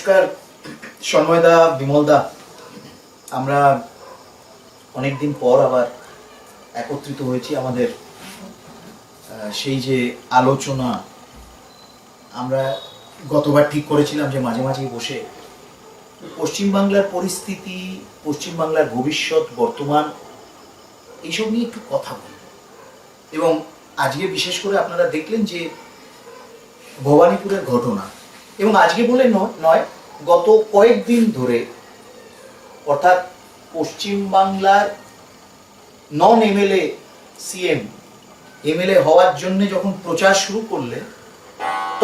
নমস্কার সন্ময়দা, বিমলদা। আমরা অনেকদিন পর আবার একত্রিত হয়েছি আমাদের সেই যে আলোচনা আমরা গতবার ঠিক করেছিলাম যে মাঝে মাঝেই বসে পশ্চিমবাংলার পরিস্থিতি, পশ্চিমবাংলার ভবিষ্যৎ, বর্তমান এইসব নিয়ে একটু কথা বলব। এবং আজকে বিশেষ করে আপনারা দেখলেন যে ভবানীপুরের ঘটনা, এবং আজকে বলে নয় গত কয়েকদিন ধরে, অর্থাৎ পশ্চিমবাংলার নন এমএলএ সিএম এমএলএ হওয়ার জন্য যখন প্রচার শুরু করলে,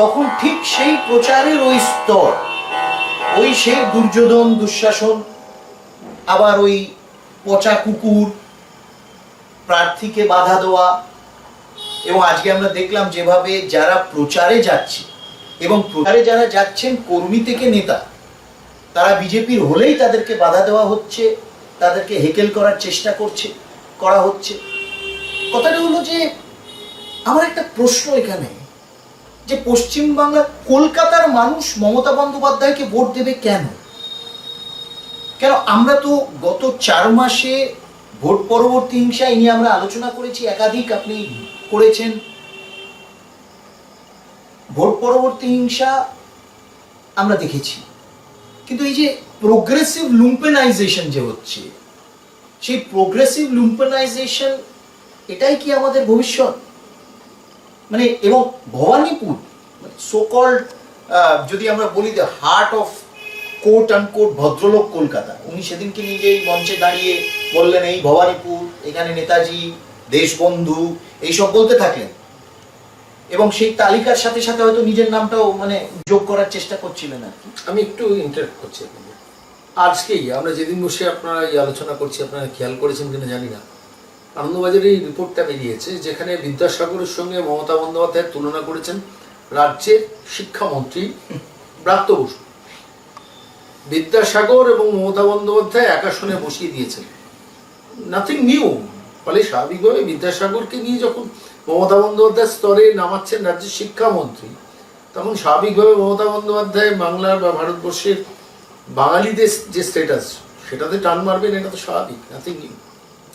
তখন ঠিক সেই প্রচারের ওই স্তর, ওই সেই দুর্যোধন, দুঃশাসন, আবার ওই পচা কুকুর, প্রার্থীকে বাধা দেওয়া, এবং আজকে আমরা দেখলাম যেভাবে যারা প্রচারে যাচ্ছে এবং প্রচারে যারা যাচ্ছেন কর্মী থেকে নেতা, তারা বিজেপির হলেই তাদেরকে বাধা দেওয়া হচ্ছে, তাদেরকে হেকেল করার চেষ্টা করা হচ্ছে। কথাটা হলো যে আমার একটা প্রশ্ন এখানে, যে পশ্চিমবাংলা, কলকাতার মানুষ মমতা বন্দ্যোপাধ্যায়কে ভোট দেবে কেন? আমরা তো গত 4 মাসে ভোট পরবর্তী হিংসা এই নিয়ে আমরা আলোচনা করেছি, একাধিক আপনি করেছেন। ভোট পরবর্তী হিংসা আমরা দেখেছি, কিন্তু এই যে প্রোগ্রেসিভ লুম্পেনাইজেশন যে হচ্ছে, সেই প্রোগ্রেসিভ লুম্পেনাইজেশন এটাই কি আমাদের ভবিষ্যৎ? এবং ভবানীপুর সো কল্ড, যদি আমরা বলি যে হার্ট অফ কোট আনকোট ভদ্রলোক কলকাতা, উনি সেদিনকে নিজেই মঞ্চে দাঁড়িয়ে বললেন এই ভবানীপুর, এখানে নেতাজি, দেশবন্ধু এইসব বলতে থাকলেন, এবং সেই তালিকার সাথে সাথে হয়তো নিজের নামটাও যোগ করার চেষ্টা করছিলেন আর কি। আমি একটু ইন্টারেক্ট করছি। আজকেই আমরা যেদিন বসে আপনারা এই আলোচনা করছি, আপনারা খেয়াল করেছেন কিনা জানি না, আনন্দবাজারে এই রিপোর্টটা বেরিয়েছে যেখানে বিদ্যাসাগরের সঙ্গে মমতা বন্দ্যোপাধ্যায়ের তুলনা করেছেন রাজ্যের শিক্ষামন্ত্রী ব্রাত্য বসু। বিদ্যাসাগর এবং মমতা বন্দ্যোপাধ্যায় এক আসনে বসিয়ে দিয়েছেন, নাথিং নিউ। ফলে স্বাভাবিকভাবে বিদ্যাসাগরকে নিয়ে যখন মমতা বন্দ্যোপাধ্যায় স্তরে নামাচ্ছেন রাজ্যের শিক্ষামন্ত্রী, তখন স্বাভাবিকভাবে মমতা বন্দ্যোপাধ্যায় বাংলার বা ভারতবর্ষের বাঙালিদের যে স্ট্যাটাস, সেটাতে টান মারবেন, এটা তো স্বাভাবিক, নাথিং নিউ।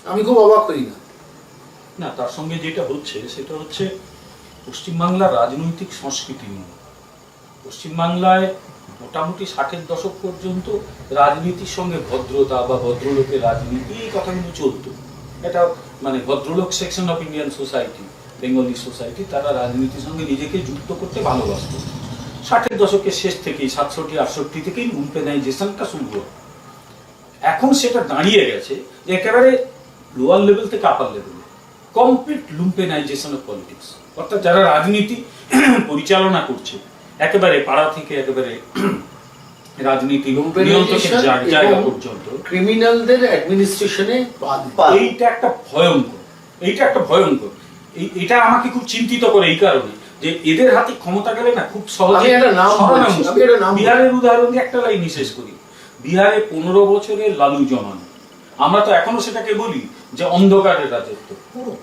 আমি খুব অবাক হই না। তার সঙ্গে যেটা হচ্ছে সেটা হচ্ছে পশ্চিমবাংলার রাজনৈতিক সংস্কৃতি নিয়ে। পশ্চিমবাংলায় মোটামুটি 60-এর দশক পর্যন্ত রাজনীতির সঙ্গে ভদ্রতা বা ভদ্রলোকের রাজনীতি, এই কথাগুলো চলতো। এটা ভদ্রলোক section of Indian society, Bengali society, তারা রাজনীতির সঙ্গে নিজেকে যুক্ত করতে ভালোবাসত। 60-এর দশকের শেষ থেকেই, 67-68 থেকেই লুম্পেনাইজেশনটা শুরু হয়। এখন সেটা দাঁড়িয়ে গেছে যে একেবারে লোয়ার লেভেল থেকে আপার লেভেলে কমপ্লিট লুম্পেনাইজেশন অফ পলিটিক্স। অর্থাৎ যারা রাজনীতি পরিচালনা করছে, একেবারে পাড়া থেকে একেবারে রাজনীতি জায়গা পর্যন্ত, ক্রিমিনালদের অ্যাডমিনিস্ট্রেশনে এইটা একটা ভয়ঙ্কর। এটা আমাকে খুব চিন্তিত করে এই কারণে যে এদের হাতে ক্ষমতা গেলে না খুব সহজে। বিহারের উদাহরণ দিয়ে একটা লাইন শেষ করি। বিহারে 15 বছরের লালু জমানো, আমরা তো এখনো সেটাকে বলি যে অন্ধকারের রাজত্ব,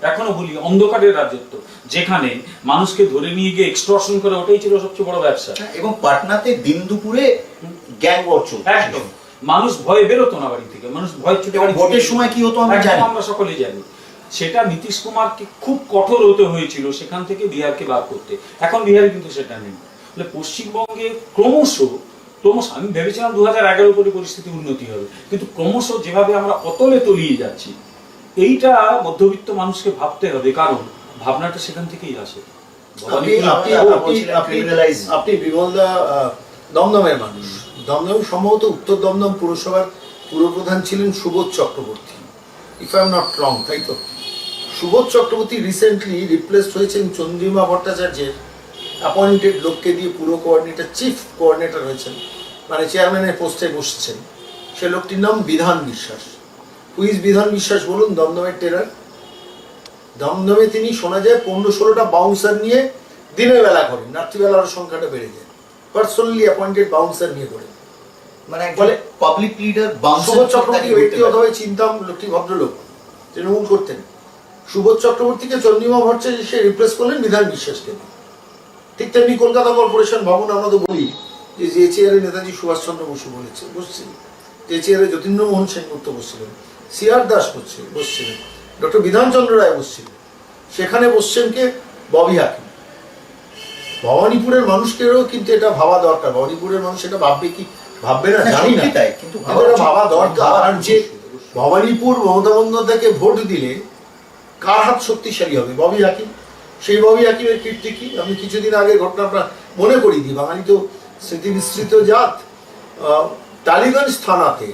এখনো বলি অন্ধকারের রাজত্ব, যেখানে মানুষকে ধরে নিয়ে গিয়ে এক্সটর্শন করে, ওটাই ছিল সবচেয়ে বড় ব্যবসা। এবং পাটনাতে দিন দুপুরে গ্যাং ওয়ার চলতো, একদম মানুষ ভয়ে বেরোতো না বাড়ি থেকে, মানুষ ভয় ছুটে বাড়ি। ভোটের সময় কি হতো আমরা সকলেই জানি। সেটা নীতিশ কুমারকে খুব কঠোর হতে হয়েছিল সেখান থেকে বিহারকে বার করতে। এখন বিহারে কিন্তু সেটা নেই। পশ্চিমবঙ্গে ক্রমশ আমি ভেবেছিলাম 2011 পরে পরিস্থিতি উন্নতি হবে, কিন্তু ক্রমশ যেভাবে আমরা অতলে তলিয়ে যাচ্ছি, এইটা মধ্যবিত্ত মানুষকে ভাবতে হবে, কারণ ভাবনাটা সেখান থেকেই আসে। আপনি বিমলদা দমদমের মানুষ, দমদম সম্ভবত উত্তর দমদম পুরসভার পুরপ্রধান ছিলেন Subodh Chakraborty, if I am not wrong, তাই তো? সুবোধ চক্রবর্তী রিসেন্টলি রিপ্লেসড হয়েছেন চন্দ্রিমা ভট্টাচার্যের অ্যাপয়েন্টেড লোককে দিয়ে পুরো কোঅর্ডিনেটর, চিফ কোঅর্ডিনেটর হয়েছেন, চেয়ারম্যানের পোস্টে বসছেন। সে লোকটির নাম বিধান বিশ্বাস। হুইজ বিধান বিশ্বাস বলুন? দমদমের টেরার। দমদমে তিনি শোনা যায় 15-16টা বাউন্সার নিয়ে দিনের বেলা করেন, রাত্রিবেলার সংখ্যাটা বেড়ে যায়। পার্সোনালি অ্যাপয়েন্টেড বাউন্সার নিয়ে করেন। বলে পাবলিক লিডার সুবোধ চক্রবর্তী ব্যক্তিগতভাবে চিন্তাম, লোকটি ভদ্রলোক, তৃণমূল করতেন। সুবোধ চক্রবর্তীকে চন্দ্রিমা ভট্টাচার্য সে রিপ্লেস করলেন বিধান বিশ্বাসকে। ঠিক তেমনি কলকাতা কর্পোরেশন ভবন আমরা তো বলি যে চেয়ারে নেতাজি সুভাষচন্দ্র বসু বসছিলেন, যে চেয়ারে যতীন্দ্রমোহন সেনগুপ্ত বসছিলেন, সিআর দাস বসছিলেন, ডক্টর বিধানচন্দ্র রায় বসছিলেন, সেখানে বসছেন কে? ববি হাকিম। ভবানীপুরের মানুষকেও কিন্তু এটা ভাবা দরকার। ভবানীপুরের মানুষ এটা ভাববে কি ভাববে না জানি না, তাই, কিন্তু এটা ভাবা দরকার। আর যে ভবানীপুর মমতা বন্দ্যোপাধ্যায়কে ভোট দিলে কার হাত শক্তিশালী হবে? ববি হাকিম। সেই ববি হাকিমের কীর্তি কি? আমি কিছুদিন আগে ঘটনাটা মনে করি দিই, বাঙালি তো স্মৃতি বিস্তৃত জাত। টালিগঞ্জ থানাতে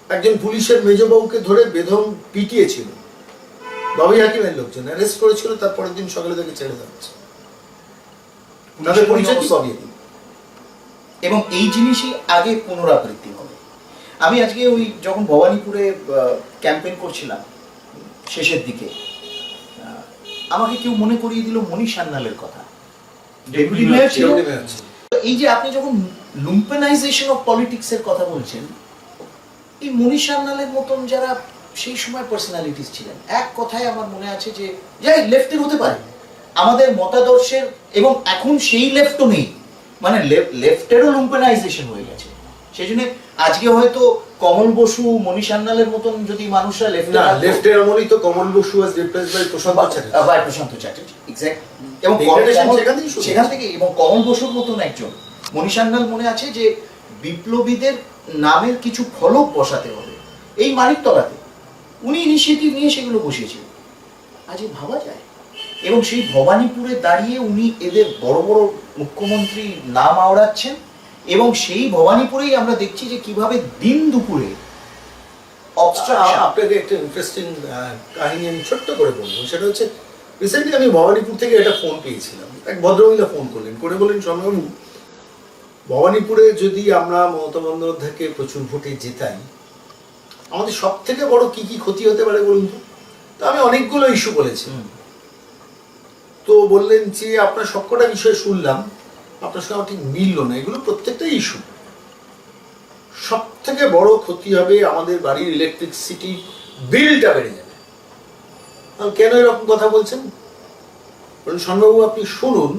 একজন পুলিশের মেজবাবুকে ধরে বেদম পিটিয়েছিল, ববি হাকিমের লোকজন অ্যারেস্ট করেছিল, তারপরের দিন সকালে তাকে ছেড়ে যাচ্ছে। তাদের পরিচয় কি? ববি হাকিম। এবং এই জিনিসই আগে পুনরাবৃত্তি হবে। আমি আজকে ওই যখন ভবানীপুরে ক্যাম্পেইন করছিলাম শেষের দিকে, আমাকে কেউ মনে করিয়ে দিল মনীষ সান্যালের কথা। ডেপুটি মেয়র ছিল। এই যে আপনি যখন লুম্পেনাইজেশন অফ পলিটিক্স এর কথা বলছেন, এই মনীষ সান্যালের মতন যারা সেই সময় পার্সোনালিটিস ছিলেন, এক কথায় আমার মনে আছে যে যাই লেফটের হতে পারে আমাদের মতাদর্শের, এবং এখন সেই লেফটও নেই, মানে লেফটেরও লুম্পেনাইজেশন হয়ে গেছে। সেই জন্য আজকে হয়তো কমল বসু, মনীষ সান্যালের মতন যদি মানুষরা লেফটের আমলই তো Kamal Basu was replaced by Prasanta Chatterjee. Exact. এবং সেখান থেকে এবং কমল বসুর মতন একজন মনীষ সান্যাল মনে আছে যে বিপ্লবীদের নামের কিছু ফলক বসাতে হবে এই মানিকতলাতে, উনি ইনিশিয়েটিভ নিয়ে সেগুলো বসিয়েছিলেন। আজকে ভাবা যায়। এবং সেই ভবানীপুরে দাঁড়িয়ে উনি এদের বড় বড় মুখ্যমন্ত্রী নাম আওড়াচ্ছেন, এবং সেই ভবানীপুরেই আমরা দেখছি যে কিভাবে দিন দুপুরে আপনাকে একটা ইন্টারেস্টিং কাহিনী আমি ছোট্ট করে বলবো। সেটা হচ্ছে রিসেন্টলি আমি ভবানীপুর থেকে একটা ফোন পেয়েছিলাম। এক ভদ্রমহিলা ফোন করলেন, করে বললেন, স্বামীবাবু, ভবানীপুরে যদি আমরা মমতা বন্দ্যোপাধ্যায়কে প্রচুর ভোটে জেতাই, আমাদের সব থেকে বড় কি কি ক্ষতি হতে পারে বলুন তো? তা আমি অনেকগুলো ইস্যু বলেছি। তো বললেন যে আপনার সবকটা বিষয় শুনলাম, আপনার সঙ্গে আমার ঠিক মিলল না, এগুলো প্রত্যেকটাই ইস্যু। সব থেকে বড় ক্ষতি হবে আমাদের বাড়ির ইলেকট্রিসিটি বিলটা বেড়ে যাবে। কেন এরকম কথা বলছেন? স্বামীবাবু, আপনি শুনুন,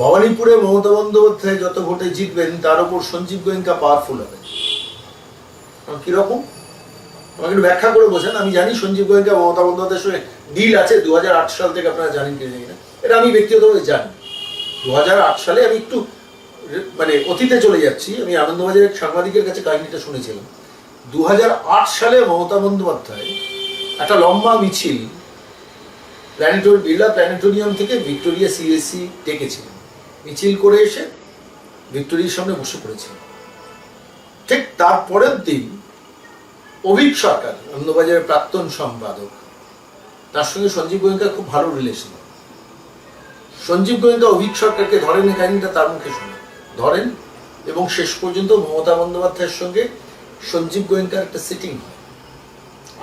ভবানীপুরে মমতা বন্দ্যোপাধ্যায় যত ভোটে জিতবেন তার উপর সঞ্জীব গোয়েঙ্কা পাওয়ারফুল হবে। কিরকম আমাকে একটু ব্যাখ্যা করে বোঝেন। আমি জানি সঞ্জীব গোয়েঙ্কা মমতা বন্দ্যোপাধ্যায়ের সঙ্গে ডিল আছে 2008 সাল থেকে, আপনারা জানেন কি জানি না, এটা আমি ব্যক্তিগতভাবে জানি। 2008 সালে আমি একটু মানে অতীতে চলে যাচ্ছি, আমি আনন্দবাজারের সাংবাদিকের কাছে কাহিনীটা শুনেছিলাম। 2008 সালে মমতা বন্দ্যোপাধ্যায় একটা লম্বা মিছিল বিড়লা প্ল্যানেটোরিয়াম থেকে ভিক্টোরিয়া সিএসসি ডেকেছিলেন। মিছিল করে এসে ভিক্টোরিয়ার সামনে বসে পড়েছিলেন। ঠিক তারপরের দিন অভিক সরকার, আনন্দবাজারের প্রাক্তন সম্পাদক, তার সঙ্গে সঞ্জীব গোয়েঙ্কা খুব ভালো রিলেশন। সঞ্জীব গোয়েঙ্কা অভিক সরকারকে ধরেন, এই কাহিনীটা তার মুখে শুনে ধরেন, এবং শেষ পর্যন্ত মমতা বন্দ্যোপাধ্যায়ের সঙ্গে সঞ্জীব গোয়েঙ্কার একটা সিটিং হয়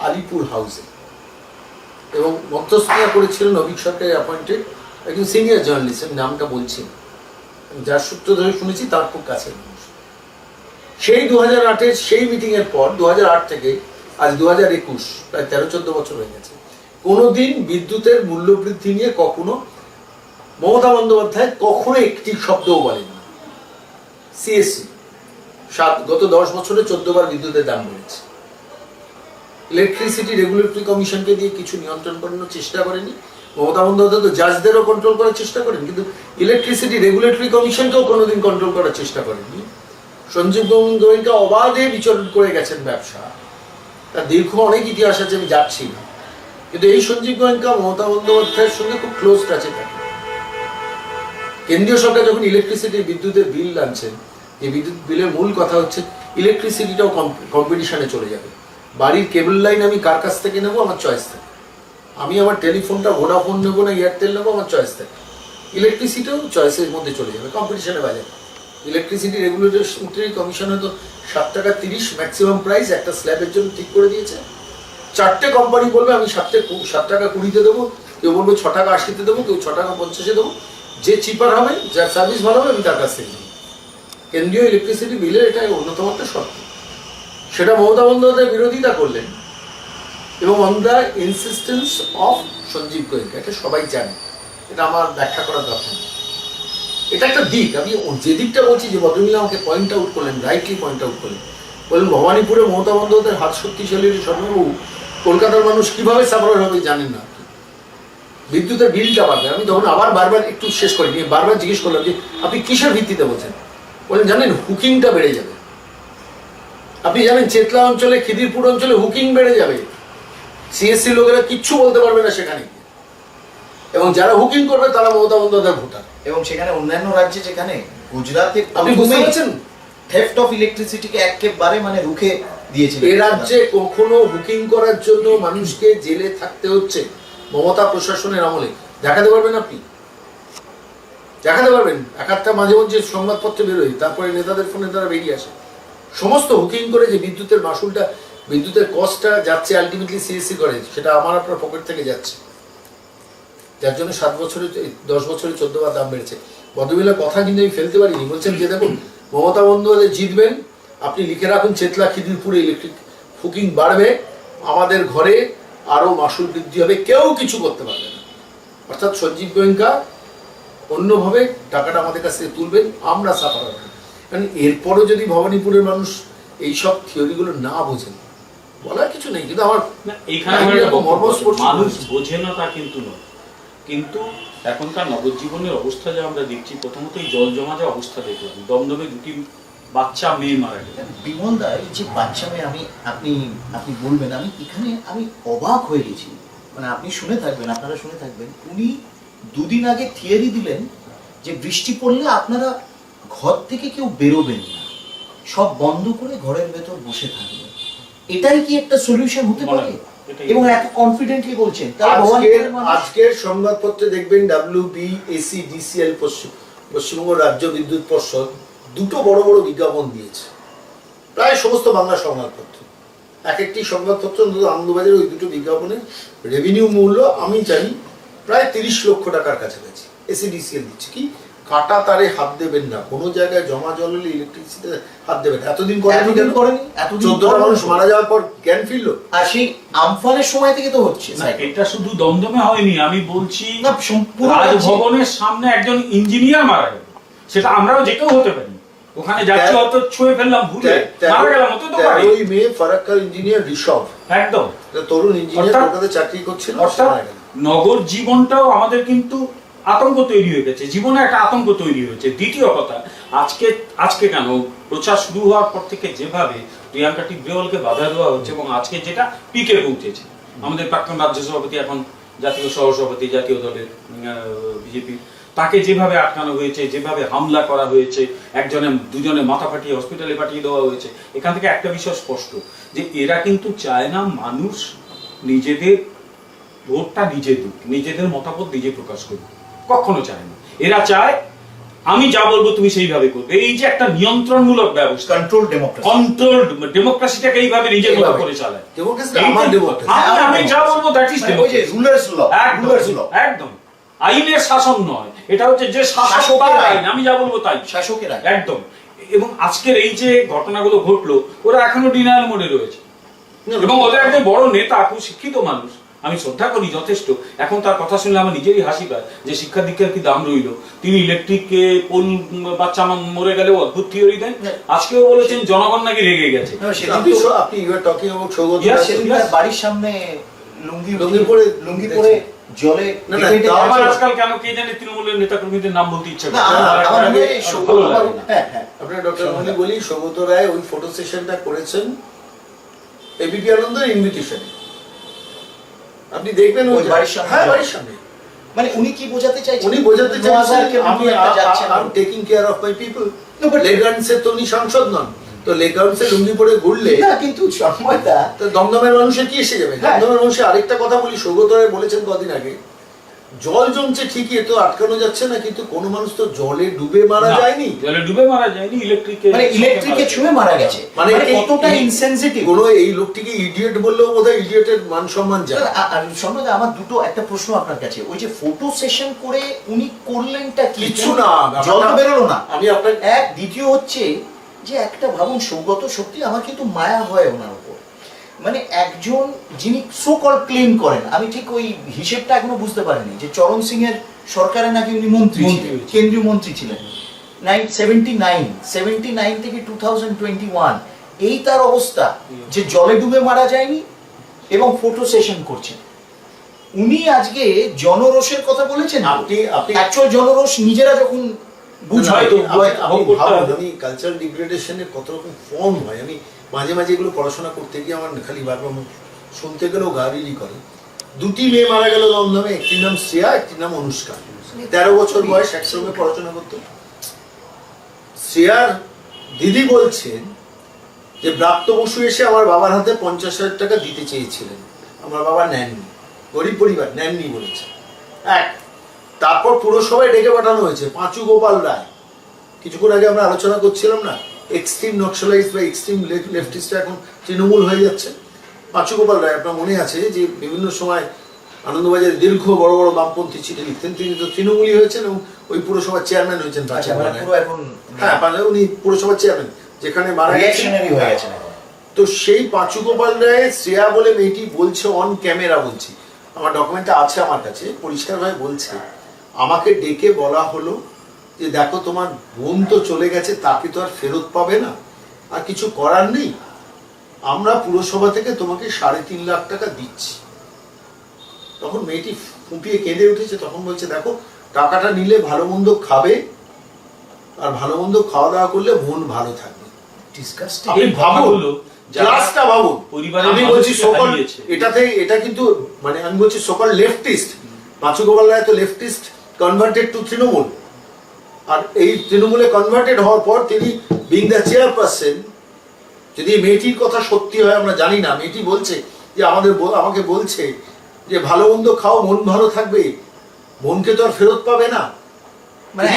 আলিপুর হাউসে, এবং মধ্যস্থতা করেছিলেন অভিক সরকারের অ্যাপয়েন্টেড একজন সিনিয়র জার্নালিস্ট, আমি নামটা বলছি, যার সূত্র ধরে শুনেছি তার খুব কাছের মানুষ। সেই 2008-এর সেই মিটিংয়ের পর 2008 থেকে আজ 2021, প্রায় 13-14 বছর হয়ে গেছে, কোনোদিন বিদ্যুতের মূল্যবৃদ্ধি নিয়ে কখনো মমতা বন্দ্যোপাধ্যায় কখনো একটি শব্দও বলেন না। সিএসসি গত 10 বছরে 14 বার বিদ্যুতের দাম বেড়েছে। ইলেকট্রিসিটি রেগুলেটরি কমিশনকে দিয়ে কিছু নিয়ন্ত্রণ করানোর চেষ্টা করেনি। মমতা বন্দ্যোপাধ্যায় তো জাজদেরও কন্ট্রোল করার চেষ্টা করেন, কিন্তু ইলেকট্রিসিটি রেগুলেটরি কমিশনকেও কোনোদিন কন্ট্রোল করার চেষ্টা করেননি। সঞ্জীব গোয়েঙ্কা অবাধে বিচরণ করে গেছেন ব্যবসা, তার দীর্ঘ অনেক ইতিহাস আছে, আমি যাচ্ছি না। কিন্তু এই সঞ্জীব গোয়েঙ্কা মমতা বন্দ্যোপাধ্যায়ের সঙ্গে খুব ক্লোজ টাচে থাকে। কেন্দ্রীয় সরকার যখন ইলেকট্রিসিটি বিদ্যুতের বিল আনছেন, এই বিদ্যুৎ বিলের মূল কথা হচ্ছে ইলেকট্রিসিটিটাও কম্পিটিশনে চলে যাবে। বাড়ির কেবল লাইন আমি কার কাছ থেকে নেবো, আমার চয়েস থাকে। আমি আমার টেলিফোনটা ভোডাফোন নেবো না এয়ারটেল নেবো, আমার চয়েস থাকে। ইলেকট্রিসিটিও চয়েসের মধ্যে চলে যাবে, কম্পিটিশনে বাজারে। ইলেকট্রিসিটি রেগুলেটরি কমিশন হয়তো 7 টাকা 30 ম্যাক্সিমাম প্রাইস একটা স্ল্যাবের জন্য ঠিক করে দিয়েছে। 4টে কোম্পানি বলবে আমি 7 টাকা 20-তে দেবো, কেউ বলবে 6 টাকা 80-তে দেবো, কেউ 6 টাকা 50-এ দেবো। যে চিপার হবে, যার সার্ভিস ভালো হবে, আমি তার কাছ থেকে নেব। কেন্দ্রীয় ইলেকট্রিসিটি বিলের এটা অন্যতম একটা শর্ত। সেটা মমতা বন্দ্যোপাধ্যায় বিরোধিতা করলেন, এবং on the insistence of Sanjiv Goenka. এটা সবাই জানে, এটা আমার ব্যাখ্যা করার দরকার নেই। এটা একটা দিক। আমি যে দিকটা বলছি, যে ভদ্রমহিলা আমাকে পয়েন্ট আউট করলেন, রাইটলি পয়েন্ট আউট করলেন, বললেন ভবানীপুরে মমতা বন্দ্যোপাধ্যায়ের হাত শক্তিশালী স্বর্ণবাবু, কলকাতার মানুষ কিভাবে সাফার হবে জানেন না, বিদ্যুতের বিলটা বাড়বে। আমি তখন আবার বারবার একটু শেষ করিনি, বারবার জিজ্ঞেস করলাম যে আপনি কিসের ভিত্তিতে বলছেন? বলেন জানেন হুকিংটা বেড়ে যাবে। আপনি জানেন চেতলা অঞ্চলে, খিদিরপুর অঞ্চলে হুকিং বেড়ে যাবে, সিএসসি লোকেরা কিচ্ছু বলতে পারবে না সেখানে, এবং যারা হুকিং করবে তারা মমতা বন্দ্যোপাধ্যায়ের ভোটার। এবং সেখানে অন্যান্য রাজ্যে, যেখানে গুজরাটে আপনি বুঝতে পারছেন থেফট অফ ইলেকট্রিসিটিকে একেবারে মানে রুখে দিয়েছে। এ রাজ্যে কখনো বুকিং করার জন্য মানুষকে জেলে থাকতে হচ্ছে মমতা প্রশাসনের আমলে। দেখাতে পারবেন আপনি? দেখাতে পারবেন? একটা মাঝে মাঝে সংবাদপত্রে বেরোয়, তারপরে নেতাদের ফোনে তারা বেরিয়ে আসে, সমস্ত হুকিং করে যে বিদ্যুতের মাসুলটা, বিদ্যুতের কস্টটা যাচ্ছে আলটিমেটলি সিএসসি করে, সেটা আমার আপনার পকেট থেকে যাচ্ছে, যার জন্য 7 বছরে 10 বছরে 14 বার দাম বেড়েছে। ভদ্রমহিলার কথা কিন্তু আমি ফেলতে পারিনি। বলছেন যে দেখুন মমতা বন্দ্যোপাধ্যায় জিতবেন, আপনি লিখে রাখুন চেতলা খিদিরপুরে ইলেকট্রিক হুকিং বাড়বে, আমাদের ঘরে আরো মাসুল বৃদ্ধি হবে, কেউ কিছু করতে পারবে না। অর্থাৎ সঞ্জীব গোয়েঙ্কা অন্যভাবে টাকাটা আমাদের কাছ থেকে তুলবেন, আমরা সাফার হবেন। কারণ এরপরও যদি ভবানীপুরের মানুষ এইসব থিওরিগুলো না বোঝেন, বলার কিছু নেই। কিন্তু আমার এইখানে মানুষ বোঝে না তা কিন্তু নয়, কিন্তু এখনকার নবজীবনের অবস্থা যা আমরা দেখছি, প্রথমত এই জল জমা যে অবস্থা দেখলাম, দমদমে 2টি বাচ্চা মেয়ে মারা গেল। বিমল দা, এই যে বাচ্চা মেয়ে, আপনি বলবেন, আমি এখানে আমি অবাক হয়ে গেছি। মানে আপনি শুনে থাকবেন, আপনারা শুনে থাকবেন, উনি 2 দিন আগে থিওরি দিলেন যে বৃষ্টি পড়লে আপনারা ঘর থেকে কেউ বেরোবেন না, সব বন্ধ করে ঘরের ভেতর বসে থাকবেন। এটাই কি একটা সলিউশন হতে পারে? এবং এত কনফিডেন্টলি বলছেন। আজকের সংবাদপত্রে দেখবেন WBACDCL পশ্চিমবঙ্গ রাজ্য বিদ্যুৎ পর্ষদ 2টো বড় বড় বিজ্ঞাপন দিয়েছে, প্রায় সমস্ত বাংলা সংবাদপত্র। এক একটি সংবাদপত্র অন্তত আনন্দবাজারের ওই 2টো বিজ্ঞাপনের রেভিনিউ মূল্য আমি জানি প্রায় 30 লক্ষ টাকার কাছাকাছি। ACDCL দিচ্ছে কি, কাটা তারে হাত দেবেন না, কোনো জায়গায় জমা জল হলে ইলেকট্রিসিটিতে হাত দেবেন। এতদিন করেনি, 14টা মানুষ মারা যাওয়ার পর জ্ঞান ফিরলো। আর সেই আমফানের সময় থেকে তো হচ্ছে। এটা শুধু দমদমে হয়নি, আমি বলছি না, সম্পূর্ণ রাজভবনের সামনে একজন ইঞ্জিনিয়ার মারা গেল, সেটা আমরাও যে কেউ হতে পারি, ওখানে যাচ্ছি হয়তো ছুঁয়ে ফেললাম, ভুলে মারা গেলাম, হতে তো পারে। ওই মেয়ে ফারাক্কার ইঞ্জিনিয়ার ঋষভ, একদম তরুণ ইঞ্জিনিয়ার, কলকাতাতে চাকরি করছিল। নগর জীবনটাও আমাদের কিন্তু আতঙ্ক তৈরি হয়ে গেছে, জীবনে একটা আতঙ্ক তৈরি হয়েছে। দ্বিতীয় কথা, আজকে কেন প্রচার শুরু হওয়ার পর থেকে যেভাবে প্রিয়াঙ্কা টিগ্রেওয়ালকে বাধা দেওয়া হচ্ছে, এবং আজকে যেটা পিকে পৌঁছেছে, আমাদের প্রাক্তন রাজ্য সভাপতি, এখন জাতীয় সহসভাপতি জাতীয় দলের বিজেপি, তাকে যেভাবে আটকানো হয়েছে, যেভাবে হামলা করা হয়েছে, দুজনে মাথা ফাটিয়ে হসপিটালে পাঠিয়ে দেওয়া হয়েছে, এখান থেকে একটা বিষয় স্পষ্ট যে এরা কিন্তু চায় না মানুষ নিজেদের ভোটটা নিজে দিক, নিজেদের মতামত নিজে প্রকাশ করবে, কখনো চায় না। এরা চায় আমি যা বলবো তুমি সেইভাবে করবে। এই যে একটা নিয়ন্ত্রণমূলক ব্যবস্থা, কন্ট্রোল ডেমোক্রেসিটাকে এইভাবে নিজের মতো করে চালায়। আমি যা বলবো দ্যাট ইজ ডেমোক্রেসি, একদম আইনের শাসন নয়, এটা হচ্ছে যে শাসকের আইন, আমি যা বলবো তাই, শাসকের আইন, একদম। এবং আজকের এই যে ঘটনাগুলো ঘটলো, ওরা এখনো ডিনায়াল মোডে রয়েছে, এবং ওদের একজন বড় নেতা, খুব শিক্ষিত মানুষ, আমি শ্রদ্ধা করি যথেষ্ট। এখন তার কথা শুনলে আমার নিজেরই হাসি পায় যে শিক্ষা দীক্ষার কি দাম রইল। তিনি ইলেকট্রিককে পোল বাচ্চা মরে গেলেও অদ্ভুত থিওরি দেন। আজকেও বলেছেন জনগণ নাকি রেগে গেছে। বাড়ির সামনে লুঙ্গি পরে জলে আজকাল কেন কে জানে তৃণমূলের নেতা কর্মীদের নাম বলতে ইচ্ছা করে। আপনার ডক্টর মনি বলি, সৌগত রায় ওই ফটো সেশনটা করেছেন এবিপি আনন্দের ইনভিটেশনে, আপনি দেখবেন ওই বাড়ির সামনে। মানে উনি কি বোঝাতে চাইছেন? উনি বোঝাতে চাইছেন আমি taking care of my people. লেগান্সে তো উনি সাংসদ নন, তো লেগান্সে লুঙ্গি পরে ঘুরলে কিন্তু সময়টা দমদমের মানুষের কি এসে যাবে? দমদমের মানুষের আরেকটা কথা বলি, সৌগত রায় বলেছেন কদিন আগে, জল জমছে ঠিকই, এ তো আটকানো যাচ্ছে না, কিন্তু কোন মানুষ তো জলে ডুবে মারা যায়নি, ইলেকট্রিকে ছুঁয়ে মারা গেছে। মানে কতটা ইনসেনসিটিভ। কোন এই লোকটিকে ইডিয়েট বললেও বোধহয় ইডিয়েটের মান সম্মান যায়। সম্রাট, আমার একটা প্রশ্ন আপনার কাছে, ওই যে ফটো সেশন করে উনি করলেনটা কিছু না, জল বেরোলো না। আমি আপনার দ্বিতীয় হচ্ছে যে একটা ভাবুন, সৌগত, সত্যি আমার কিন্তু মায়া হয় ওনার উপর, মানে একজন যিনি সো কল ক্লেম করেন, আমি ঠিক ওই হিসেবটা এখনো বুঝতে পারিনি, যে চরণ সিং এর সরকারে নাকি উনি মন্ত্রী ছিলেন, কেন্দ্রীয় মন্ত্রী ছিলেন 79 থেকে 2021, এই তার অবস্থা যে জলে ডুবে মারা যায়নি এবং ফটো সেশন করছেন। উনি আজকে জনরোষের কথা বলেছেন। আপনি অ্যাকচুয়াল জনরোষ নিজেরা যখন বুঝবে, আমি কালচারাল ডিগ্রেডেশনের কত রকম ফর্ম হয়, আমি মাঝে মাঝে এগুলো পড়াশোনা করতে গিয়ে আমার খালি বারবার শুনতে গেলেও গাড়ি করে। দুটি মেয়ে মারা গেল দমদমে, একটির নাম শ্রেয়া, একটির নাম অনুষ্কা। 13 বছর বয়স, একসঙ্গে পড়াশোনা করতো। শ্রেয়ার দিদি বলছেন যে ব্রাত্য বসু এসে আমার বাবার হাতে 50,000 টাকা দিতে চেয়েছিলেন, আমার বাবা নেননি, গরিব পরিবার, নেননি বলেছে। এক, তারপর পুরসভায় ডেকে পাঠানো হয়েছে পাঁচু গোপাল রায়, কিছুক্ষণ আগে আমরা আলোচনা করছিলাম না, এক্সট্রিম নক্সালাইজ বা এক্সট্রিম লেফটিস্ট এখন তৃণমূল হয়ে যাচ্ছে। পাঁচু গোপাল রায়, আপনার মনে আছে যে বিভিন্ন সময় আনন্দবাজারে দীর্ঘ বড় বড় বামপন্থী চিঠি লিখতেন, তিনি তো তৃণমূলই হয়েছেন এবং ওই পুরসভার চেয়ারম্যান হয়েছেন। হ্যাঁ, উনি পুরসভার চেয়ারম্যান, যেখানে মারা গেছেন। তো সেই পাঁচু গোপাল রায় শ্রেয়া বলে মেয়েটি বলছে, অন ক্যামেরা বলছি, আমার ডকুমেন্টটা আছে আমার কাছে, পরিষ্কারভাবে বলছে, আমাকে ডেকে বলা হলো যে দেখো তোমার বোন তো চলে গেছে, তাকে তো আর ফেরত পাবে না, আর কিছু করার নেই, আমরা পুরসভা থেকে তোমাকে 3.5 লাখ টাকা দিচ্ছি। তখন মেয়েটি ফুঁপিয়ে কেঁদে উঠেছে, তখন বলছে দেখো টাকাটা নিলে ভালো মন্দ খাবে, আর ভালো মন্দ খাওয়া দাওয়া করলে মন ভালো থাকবে। আপনি ভাবুন, ক্লাসটা ভাবুন। আমি বলছি সকল এটাতে, এটা কিন্তু মানে আমি বলছি সকল লেফটিস্ট, পাঁচু গোপাল রায় তো লেফটিস্ট কনভার্টেড টু তৃণমূল, আর এই তৃণমূলে কনভার্টেড হওয়ার পর তিনি বিং দ্য চেয়ারপারসন, যদি মেয়েটির কথা সত্যি হয় আমরা জানি না, মেয়েটি বলছে যে আমাকে বলছে যে ভালো মন্দ খাও, মন ভালো থাকবে, মনকে তো আর ফেরত পাবে না। মানে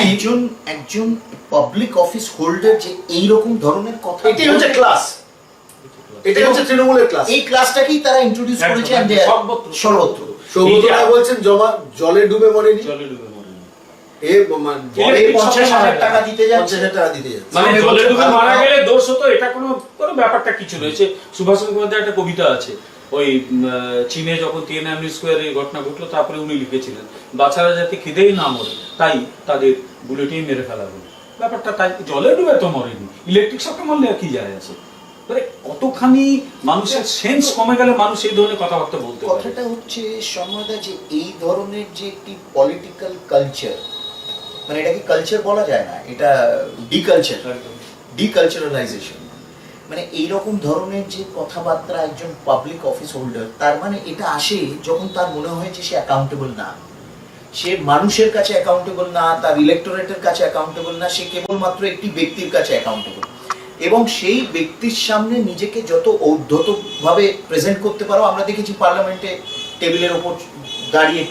একজন পাবলিক অফিস হোল্ডার যে এইরকম ধরনের কথা, এটাই হচ্ছে ক্লাস, এটাই হচ্ছে তৃণমূলের ক্লাস। এই ক্লাসটাকেই তারা ইন্ট্রোডিউস করেছে সর্বত্র। সৌগত রায় বলছেন জলে ডুবে মরেনি, এ 50,000 টাকা দিতে যাচ্ছে, 50,000 টাকা দিতে যাচ্ছে, মানে জলে ডুবে মারা গেলে দোষ হতো, এটা কোনো ব্যাপারটা কিছু রয়েছে। সুভাষ মুখোপাধ্যায়ের একটা কবিতা আছে, ওই চীনে যখন তিয়েনআনমেন স্কোয়ারে ঘটনা ঘটলো, তারপরে উনি লিখেছিলেন বাচ্চারা যাতে খিদেই না মরে তাই তাদের বুলেটিন মেরে ফেলা হলো। ব্যাপারটা তাই, জলে ডুবে তো মরেনি, ইলেকট্রিক শকে মরলে আর কি যায় আছে। মানে কতখানি মানুষের সেন্স কমে গেলে মানুষ এই ধরনের কথাবার্তা বলতে পারে। কথাটা হচ্ছে সন্ময়দা, যে এই ধরনের যে একটি পলিটিক্যাল কালচার, মানে এটাকে কালচার বলা যায় না, এটা ডিকালচারালাইজেশন, মানে এইরকম ধরনের যে কথাবার্তা একজন পাবলিক অফিস হোল্ডার, তার মানে এটা আসে যখন তার মনে হয় যে সে অ্যাকাউন্টেবল না, সে মানুষের কাছে অ্যাকাউন্টেবল না, তার ইলেক্টোরেটের কাছে অ্যাকাউন্টেবল না, সে কেবলমাত্র একটি ব্যক্তির কাছে অ্যাকাউন্টেবল, এবং সেই ব্যক্তির সামনে নিজেকে যত ঔদ্ধতভাবে প্রেজেন্ট করতে পারো। আমরা দেখেছি পার্লামেন্টে টেবিলের ওপর দাঁড়িয়ে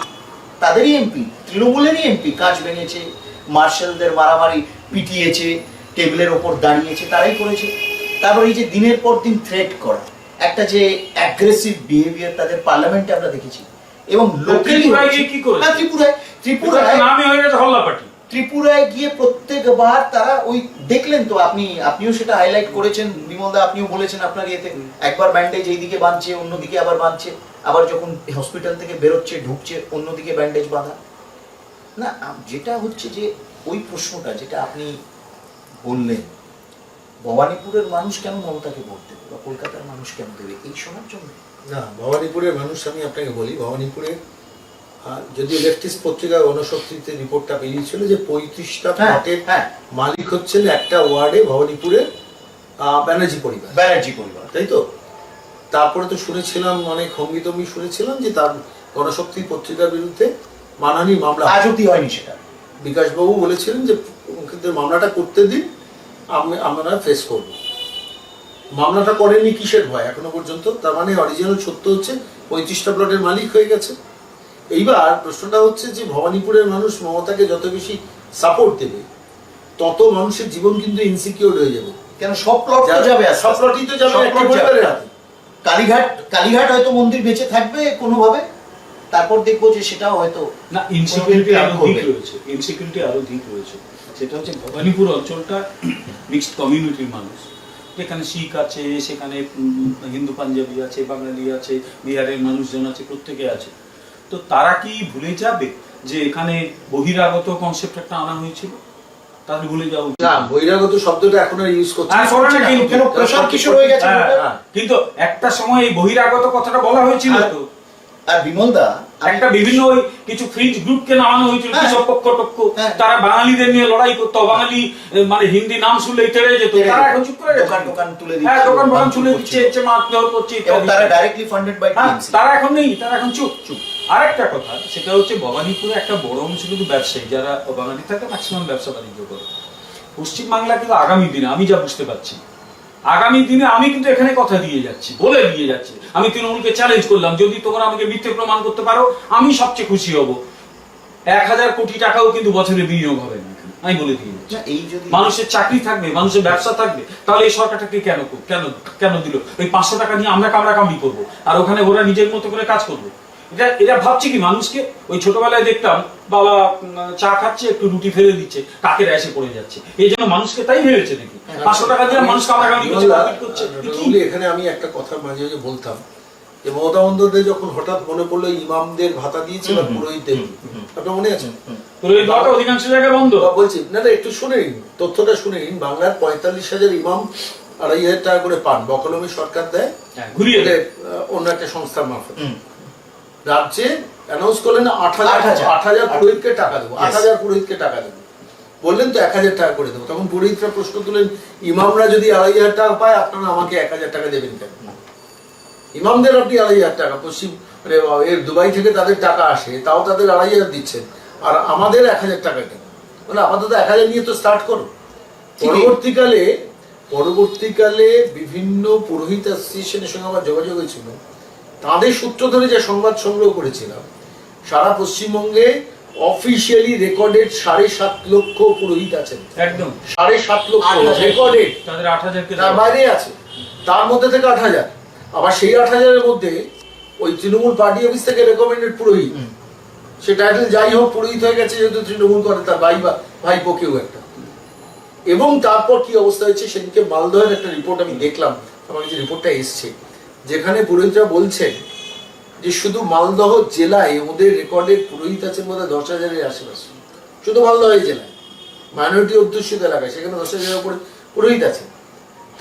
তাদেরই এমপি, তৃণমূলেরই এমপি কাঁচ ভেঙেছে, মার্শালদের মারামারি পিটিয়েছে, টেবিলের ওপর দাঁড়িয়েছে, তারাই করেছে। তারপর এই যে দিনের পর দিন থ্রেট করা, একটা যে অ্যাগ্রেসিভ বিহেভিয়ার তাদের পার্লামেন্টে আমরা দেখেছি। এবং ত্রিপুরায় গিয়ে প্রত্যেকবার তারা ওই দেখলেন তো, আপনিও সেটা হাইলাইট করেছেন বিমলদা, আপনিও বলেছেন আপনার ইয়েতে, একবার ব্যান্ডেজ এইদিকে বাঁধছে, অন্যদিকে আবার বাঁধছে, আবার যখন হসপিটাল থেকে বেরোচ্ছে ঢুকছে অন্যদিকে ব্যান্ডেজ বাঁধা। না, যেটা হচ্ছে যে ওই প্রশ্নটা যেটা আপনি বললেন, ভবানীপুরের মানুষ কেন মমতাকে ভোট দেবে বা কলকাতার মানুষ কেন দেবে, এই শোনার জন্য না। ভবানীপুরের মানুষ, আমি আপনাকে বলি, ভবানীপুরে যদিও লেফটিস্ট পত্রিকা গণশক্তিতে রিপোর্টটা বেরিয়েছিল যে 35টা প্লটের মালিক হচ্ছেন একটা ওয়ার্ডে ভবানীপুরের ব্যানার্জি পরিবার, তাই তো? তারপরে তো শুনেছিলাম, অনেক হঙ্গিতঙ্গি শুনেছিলাম যে তার গণশক্তি পত্রিকার বিরুদ্ধে মানহানি মামলা, আজ অব্দি হয়নি সেটা। বিকাশবাবু বলেছিলেন যে মামলাটা করতে দিন, আমরা ফেস করব। মামলাটা করেননি কিসের ভয় এখনো পর্যন্ত? তার মানে অরিজিনাল সত্য হচ্ছে 35টা প্লটের মালিক হয়ে গেছে। এইবার প্রশ্নটা হচ্ছে যে ভবানীপুরের মানুষ মমতাকে যত বেশি সাপোর্ট দেবে, তত মানুষের জীবন কিন্তু ইনসিকিউর হয়ে যাবে। কেন সব প্লট যাবে, সব প্লটই তো যাবে একটা পরিবারের হাতে। কালীঘাট হয়তো মন্দির বেঁচে থাকবে কোনোভাবে, তারপর দেখবো যে সেটাও হয়তো না, ইনসিকিউরিটি আরো দিক রয়েছে। সেটা হচ্ছে ভবানীপুর অঞ্চলটা মিক্সড কমিউনিটির মানুষ, যেখানে শিখ আছে, সেখানে হিন্দু পাঞ্জাবি আছে, বাঙালি আছে, বিহারের মানুষজন আছে, প্রত্যেকে আছে। তো তারা কি ভুলে যাবে যে এখানে বহিরাগত কনসেপ্ট একটা আনা হয়েছিল? তাহলে ভুলে যাওয়া উচিত না, বহিরাগত শব্দটা এখন আর ইউজ করছে হ্যাঁ, করে না, কিন্তু কেন প্রশান্ত কিশোর হয়ে গেছে হ্যাঁ, হ্যাঁ। কিন্তু একটা সময় এই বহিরাগত কথাটা বলা হয়েছিল তো। আর বিমলদা একটা বিভিন্ন ওই কিছু ফ্রিজ গ্রুপকে নামানো হয়েছিল, হ্যাঁ। কিছু পক্ষ টক্ষ, হ্যাঁ। তারা বাঙালিদের নিয়ে লড়াই করতো, বাঙালি মানে হিন্দি নাম শুনলেই তেড়ে যেত, তারা এখন চুপ করে গেছে। দোকান তুলে হ্যাঁ, দিচ্ছে, দোকান ভাঙচুর তুলে করছে। দিচ্ছে, হচ্ছে মারধর করছে এবং ইত্যাদি। তারা ডাইরেক্টলি ফান্ডেড বাই হ্যাঁ, টিএমসি। তারা এখন নেই, তারা এখন চুপ চুপ। আরেকটা কথা, সেটা হচ্ছে ভবানীপুরে একটা বড় অংশ কিন্তু ব্যবসায়ী, যারা বাঙালি থাকে ম্যাক্সিমাম ব্যবসা বাণিজ্য করে। পশ্চিমবাংলা কিন্তু আগামী দিনে আমি যা বুঝতে পারছি, আগামী দিনে আমি কিন্তু এখানে কথা দিয়ে যাচ্ছি, বলে দিয়ে যাচ্ছি, আমি তৃণমূলকে চ্যালেঞ্জ করলাম, যদি তোমরা আমাকে মিথ্যে প্রমাণ করতে পারো আমি সবচেয়ে খুশি হব। 1000 কোটি টাকাও কিন্তু বছরে বিনিয়োগ হবে না এখানে, আমি বলে দিয়ে যাচ্ছি। এই যদি মানুষের চাকরি থাকবে, মানুষের ব্যবসা থাকবে, তাহলে এই সরকারটাকে কেন কেন কেন দিল? ওই 500 টাকা নিয়ে আমরা কামড়াকামড়ি করবো, আর ওখানে ওরা নিজের মতো করে কাজ করবে। এটা ভাবছে কি মানুষকে? ওই ছোটবেলায় দেখতাম বাবা চা খাচ্ছে, একটু রুটি ফেলে দিচ্ছে, কাকেরা এসে পড়ে যাচ্ছে, এই জন্য মানুষকে তাই ভেবেছে নাকি? 500 টাকা দিয়ে মানুষ কামড়াকামড়ি করছে, মারপিট করছে। এখানে আমি একটা কথা মাঝে মাঝে বলতাম যে মমতা বন্দ্যোপাধ্যায় যখন হঠাৎ মনে পড়লো ইমামদের ভাতা দিয়েছিল পুরোহিতদের, আপনার মনে আছে? পুরোহিত ভাতা অধিকাংশ জায়গায় বন্ধ। বলছি না না, একটু শুনে নিন, তথ্যটা শুনে নিন। বাংলার 45,000 ইমাম 2,500 টাকা করে পান, বকলমি সরকার দেয়, ঘুরিয়ে দেয় অন্য একটা সংস্থার মারফত। রাজ্যে অ্যানাউন্স করলেন 8,000 পুরোহিতকে টাকা দেবো, 8,000 পুরোহিতকে টাকা দেবো। বললেন তো 1,000 টাকা করে দেবো। তখন পুরোহিতরা প্রশ্ন তুলেন, ইমামরা যদি 2,500 টাকা পায়, আপনারা আমাকে 1,000 টাকা দেবেন কেন? ইমামদের আপনি 2,500 টাকা, পশ্চিম মানে এর দুবাই থেকে তাদের টাকা আসে, তাও তাদের 2,500 দিচ্ছেন, আর আমাদের 1,000 টাকা কেন? মানে আপাতত 1,000 নিয়ে তো স্টার্ট করো। পরবর্তীকালে বিভিন্ন পুরোহিত অ্যাসোসিয়েশনের সঙ্গে আমার যোগাযোগ হয়েছিল, তাদের সূত্র ধরে যে সংবাদ সংগ্রহ করেছিলাম, সারা পশ্চিমবঙ্গে অফিসিয়ালি রেকর্ডেড 7.5 লক্ষ পুরোহিত আছেন। একদম 7.5 লক্ষ রেকর্ডেড, তাদের 8,000 কে তার বাইরে আছে, তার মধ্যে থেকে 8,000। আবার সেই 8,000 এর মধ্যে ওই তৃণমূল পার্টি অফিস থেকে রেকমেন্ডেড পুরোহিত, সে টাইটেল যাই হোক, পুরোহিত হয়ে গেছে যেহেতু তৃণমূল করে, তার ভাইপো কেউ একটা। এবং তারপর কি অবস্থা হয়েছে, সেদিকে মালদহের একটা রিপোর্ট আমি দেখলাম, আমার কাছে রিপোর্টটা এসছে, যেখানে পুরোহিতরা বলছেন যে শুধু মালদহ জেলায় ওদের রেকর্ডের পুরোহিত আছে বোধহয় 10,000-এর আশেপাশে, শুধু মালদহ জেলায়, মাইনরিটি অধ্যুষিত এলাকায়, সেখানে 10,000-এর উপরে পুরোহিত আছে।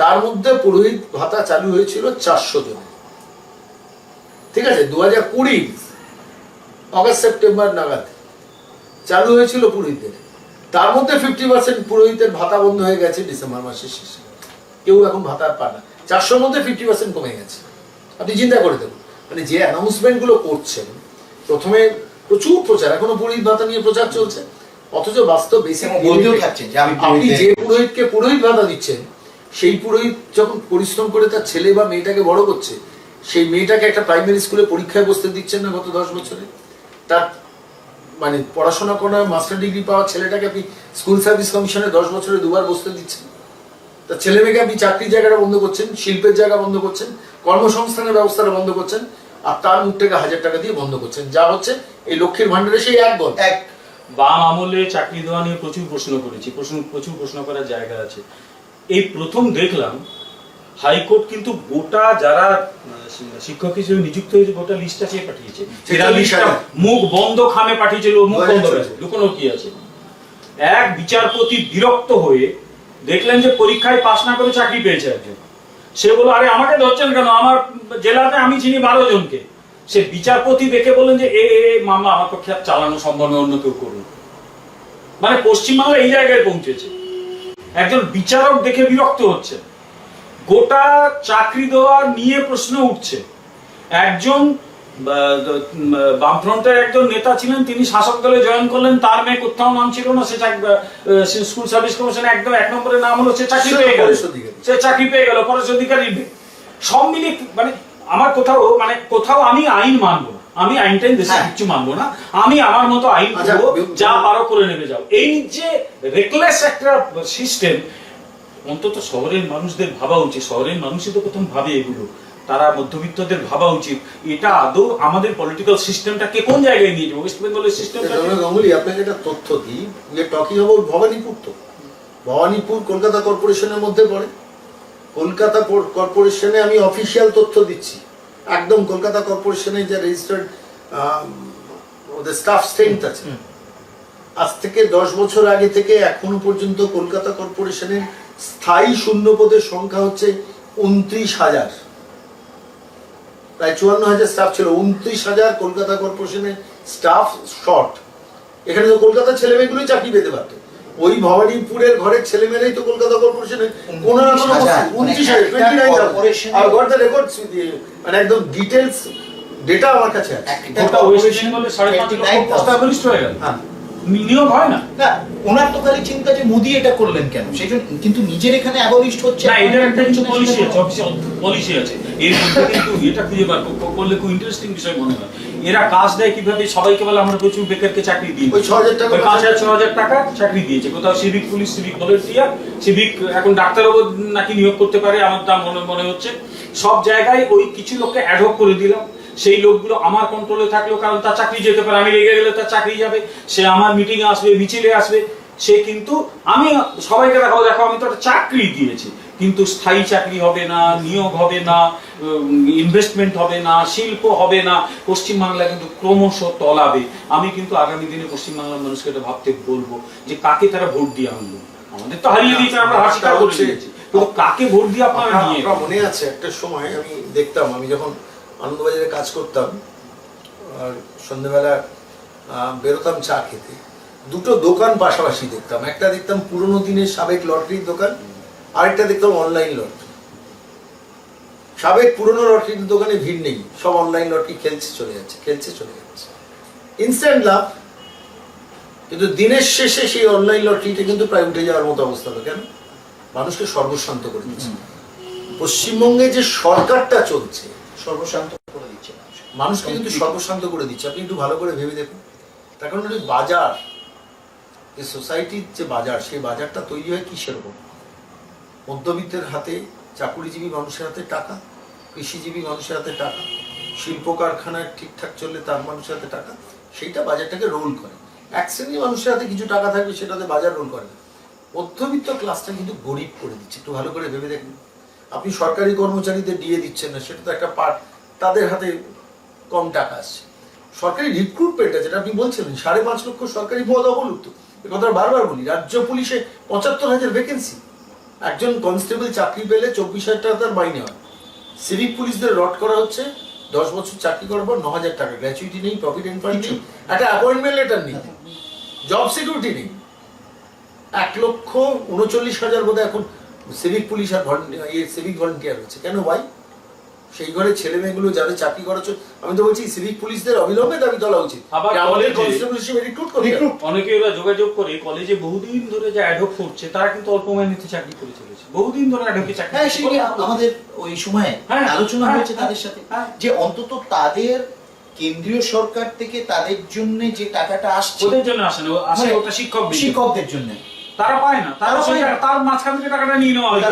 তার মধ্যে পুরোহিত ভাতা চালু হয়েছিল 400 জন, ঠিক আছে? 2020 অগাস্ট সেপ্টেম্বর নাগাদ চালু হয়েছিল পুরোহিতদের। তার মধ্যে 50% পুরোহিতের ভাতা বন্ধ হয়ে গেছে ডিসেম্বর মাসের শেষে, কেউ এখন ভাতা পায় না। 400-র মধ্যে 50% কমে গেছে। আপনি চিন্তা করে দেখুন, মানে যে অ্যানাউন্সমেন্ট গুলো করছেন, প্রথমে প্রচুর প্রচার, এখনো পুরোহিত ভাতা নিয়ে প্রচার চলছে, অথচ বাস্তব বেসিক আপনি যে পুরোহিতকে পুরোহিত ভাতা দিচ্ছেন, সেই পুরোহিত যখন পরিশ্রম করে তার ছেলে বা মেয়েটাকে বড় করছে, সেই মেয়েটাকে একটা প্রাইমারি স্কুলে পরীক্ষায় বসতে দিচ্ছেন না গত 10 বছরে। তার মানে পড়াশোনা করা মাস্টার ডিগ্রি পাওয়া ছেলেটাকে আপনি স্কুল সার্ভিস কমিশনে 10 বছরে 2বার বসতে দিচ্ছেন। তার ছেলে মেয়েকে আপনি চাকরির জায়গাটা বন্ধ করছেন, শিল্পের জায়গা বন্ধ করছেন, কর্মসংস্থানের ব্যবস্থাটা বন্ধ করছেন, আর তার মুখ থেকে 1,000 টাকা দিয়ে বন্ধ করছেন, যা হচ্ছে এই লক্ষ্মীর ভান্ডারে সেই এক গল। বাম আমলে চাকরি দেওয়া নিয়ে প্রচুর প্রশ্ন করেছি, প্রচুর প্রশ্ন করার জায়গা আছে। এই প্রথম দেখলাম হাইকোর্ট কিন্তু গোটা যারা শিক্ষক হিসেবে নিযুক্ত হয়েছে গোটা লিস্টটা চেয়ে পাঠিয়েছে, মুখ বন্ধ খামে পাঠিয়েছিল, মুখ বন্ধ হয়েছে, লুকোনো কি আছে। এক বিচারপতি বিরক্ত হয়ে দেখলেন যে পরীক্ষায় পাস না করে চাকরি পেয়েছে একজন, সে বলল আরে আমাকে ধরছেন কেন, আমার জেলাতে আমি চিনি 12 জনকে। সে বিচারপতি দেখে বললেন যে মামলা আমার পক্ষে চালানো সম্ভব নয়, অন্য কেউ করুন। মানে পশ্চিমবাংলা এই জায়গায় পৌঁছেছে, একজন বিচারক দেখে বিরক্ত হচ্ছে, গোটা চাকরি দেওয়া নিয়ে প্রশ্ন উঠছে। একজন বামফ্রন্টের একজন নেতা ছিলেন, তিনি শাসক দলে জয়েন করলেন, তার মেয়ে কোথাও নাম ছিল না, সে স্কুল সার্ভিস কমিশনে একদম 1 নম্বরের নাম হলো, সে চাকরি পেয়ে গেল, পরেশ অধিকারী। সব মিলিয়ে মানে আমার কোথাও আমি আইন মানবো না, আমি আইনটাই দেশে কিছু মানবো না, আমি আমার মতো আইন করবো, যা পারো করে নেবে যাও। এই যে রেকলেস একটা সিস্টেম, অন্তত শহরের মানুষদের ভাবা উচিত। শহরের মানুষই তো প্রথম ভাবে এগুলো, তারা মধ্যবিত্তদের ভাবা উচিত এটা আদৌ আমাদের পলিটিক্যাল সিস্টেমটাকে কোন জায়গায় নিয়ে যাবে। ওয়েস্ট বেঙ্গলের সিস্টেমটা গাঙ্গুলি, আপনাকে একটা তথ্য দিই, যে টকিং অ্যাবাউট ভবানীপুর, তো ভবানীপুর কলকাতা কর্পোরেশনের মধ্যে পড়ে, কলকাতা কর্পোরেশনে আমি অফিসিয়াল তথ্য দিচ্ছি, একদম কলকাতা কর্পোরেশনে যে রেজিস্টার্ড ওদের স্টাফ স্ট্রেংথ আছে, আজ থেকে 10 বছর আগে থেকে এখনো পর্যন্ত কলকাতা কর্পোরেশনের স্থায়ী শূন্যপদের সংখ্যা হচ্ছে 29,000। প্রায় 54,000 স্টাফ ছিল, 29,000 কলকাতা কর্পোরেশনের স্টাফ শর্ট। এখানে তো কলকাতার ছেলেমেয়েগুলোই চাকরি পেতে পারতো, ওই ভবানীপুরের ঘরের ছেলেমেয়েরাই তো কলকাতা কর্পোরেশনে কোনো না কোনো 29,000 আর গট দ্য রেকর্ডস মানে একদম ডিটেলস ডেটা আমার কাছে আছে। গোটা ওয়েস্ট বেঙ্গলে 5.5 লক্ষ established হয়ে গেল। হ্যাঁ, নিয়োগ হয় না। না ওনার তো খালি চিন্তা যে মোদি এটা করলেন কেন, সেই জন্য, কিন্তু নিজের এখানে অ্যাবলিস্ট হচ্ছে না, এদের একটা কিছু পলিসি আছে, অফিসিয়াল পলিসি আছে। এর মধ্যে কিন্তু এটা খুঁজে বার করলে খুব ইন্টারেস্টিং বিষয় মনে হয়। এরা কাজ দেয় কিভাবে, সবাইকে বলে আমরা প্রচুর বেকারকে চাকরি দিই, ওই 6,000 টাকা, 5,000-6,000 টাকা চাকরি দিয়েছে। কোথাও civic police, civic volunteer, civic, এখন ডাক্তারও নাকি নিয়োগ করতে পারে আমার তা মনে হচ্ছে। সব জায়গায় ওই কিছু লোককে অ্যাডহক করে দিলাম, সেই লোকগুলো আমার কন্ট্রোলে থাকলো, কারণ তার চাকরি যেতে পারে, আমি রেগে গেলে তার চাকরি যাবে, সে আমার মিটিং এ আসবে, মিছিলে আসবে, সে কিন্তু আমি সবাইকে দেখাবো, দেখো আমি তো একটা চাকরি দিয়েছি, কিন্তু স্থায়ী চাকরি হবে না, নিয়োগ হবে না, ইনভেস্টমেন্ট হবে না, শিল্প হবে না। পশ্চিমবাংলা কিন্তু ক্রমশ তলাবে। আমি কিন্তু আগামী দিনে পশ্চিমবাংলার মানুষকে এটা ভাবতে বলবো যে কাকে তারা ভোট দিয়ে আনলো। আমাদের তো হারিয়ে দিয়েছে, আমরা হাসিটা করে দিয়েছি, কিন্তু কাকে ভোট দিয়ে আপনারা নিয়ে? মনে আছে একটা সময় আমি দেখতাম, আমি যখন আনন্দবাজারে কাজ করতাম আর সন্ধ্যেবেলা বেরোতাম চা খেতে, দুটো দোকান পাশাপাশি দেখতাম। একটা দেখতাম পুরোনো দিনের সাবেক লটারির দোকান, আরেকটা দেখতাম অনলাইন লটারি। সাবেক পুরোনো লটারির দোকানে ভিড় নেই, সব অনলাইন লটারি খেলছে চলে যাচ্ছে, ইনস্ট্যান্ট লাভ। কিন্তু দিনের শেষে সেই অনলাইন লটারিটা কিন্তু প্রায় উঠে যাওয়ার মতো অবস্থা হলো। কেন? মানুষকে সর্বশান্ত করে দিচ্ছে। পশ্চিমবঙ্গে যে সরকারটা চলছে সর্বশান্ত করে দিচ্ছে মানুষকে কিন্তু সর্বশান্ত করে দিচ্ছে। আপনি একটু ভালো করে ভেবে দেখুন, তার কারণ ওই বাজার, যে সোসাইটির যে বাজার, সেই বাজারটা তৈরি হয় কিসের উপর? মধ্যবিত্তের হাতে, চাকুরিজীবী মানুষের হাতে টাকা, কৃষিজীবী মানুষের হাতে টাকা, শিল্প কারখানায় ঠিকঠাক চললে তার মানুষের হাতে টাকা, সেইটা বাজারটাকে রোল করে। এক শ্রেণীর মানুষের হাতে কিছু টাকা থাকবে, সেটাতে বাজার রোল করে না। মধ্যবিত্ত ক্লাসটা কিন্তু গরিব করে দিচ্ছে। একটু ভালো করে ভেবে দেখুন, আপনি সরকারি কর্মচারীদের দিয়ে দিচ্ছেন না, সেটা তো একটা পার্ট, তাদের হাতে কম টাকা আসছে। সরকারি রিক্রুটমেন্ট আছে, যেটা আপনি বলছিলেন 5.5 লক্ষ সরকারি পদ অবলুপ্ত, এ কথা বারবার বলি। রাজ্য পুলিশে 75,000 ভ্যাকেন্সি, একজন কনস্টেবল চাকরি পেলে 24,000 টাকা তার মাইনে হয়। সিভিক পুলিশদের রড করা হচ্ছে 10 বছর চাকরি করার পর 9,000 টাকা, গ্র্যাচুইটি নেই, প্রভিডেন্ট ফান্ড নেই, একটা অ্যাপয়েন্টমেন্ট লেটার নেই, জব সিকিউরিটি নেই। 1,39,000 বোধহয় এখন সিভিক পুলিশ আর সিভিক ভলেন্টিয়ার হচ্ছে। কেন ভাই? সেই ঘরে ছেলে মেয়েগুলো যাদের চাকরি করাচ্ছ, আমি তো বলছি সিভিক পুলিশদের অবিলম্বে দাবি তোলা উচিত। অনেকে ওরা যোগাযোগ করে কলেজে বহুদিন ধরে যে অ্যাডহক করছে, তারা কিন্তু অল্প মাইনেতে চাকরি করে চলেছে, বহুদিন ধরে অ্যাডহকে চাকরি। হ্যাঁ, সেই আমাদের ওই সময়ে আলোচনা হয়েছে তাদের সাথে, যে অন্তত তাদের কেন্দ্রীয় সরকার থেকে তাদের জন্য যে টাকাটা আসছে, ওদের জন্য আসে না, আসে ওটা শিক্ষকদের জন্য, তারা পায় না, তার মাঝখান থেকে টাকাটা নিয়ে নেওয়া হয়।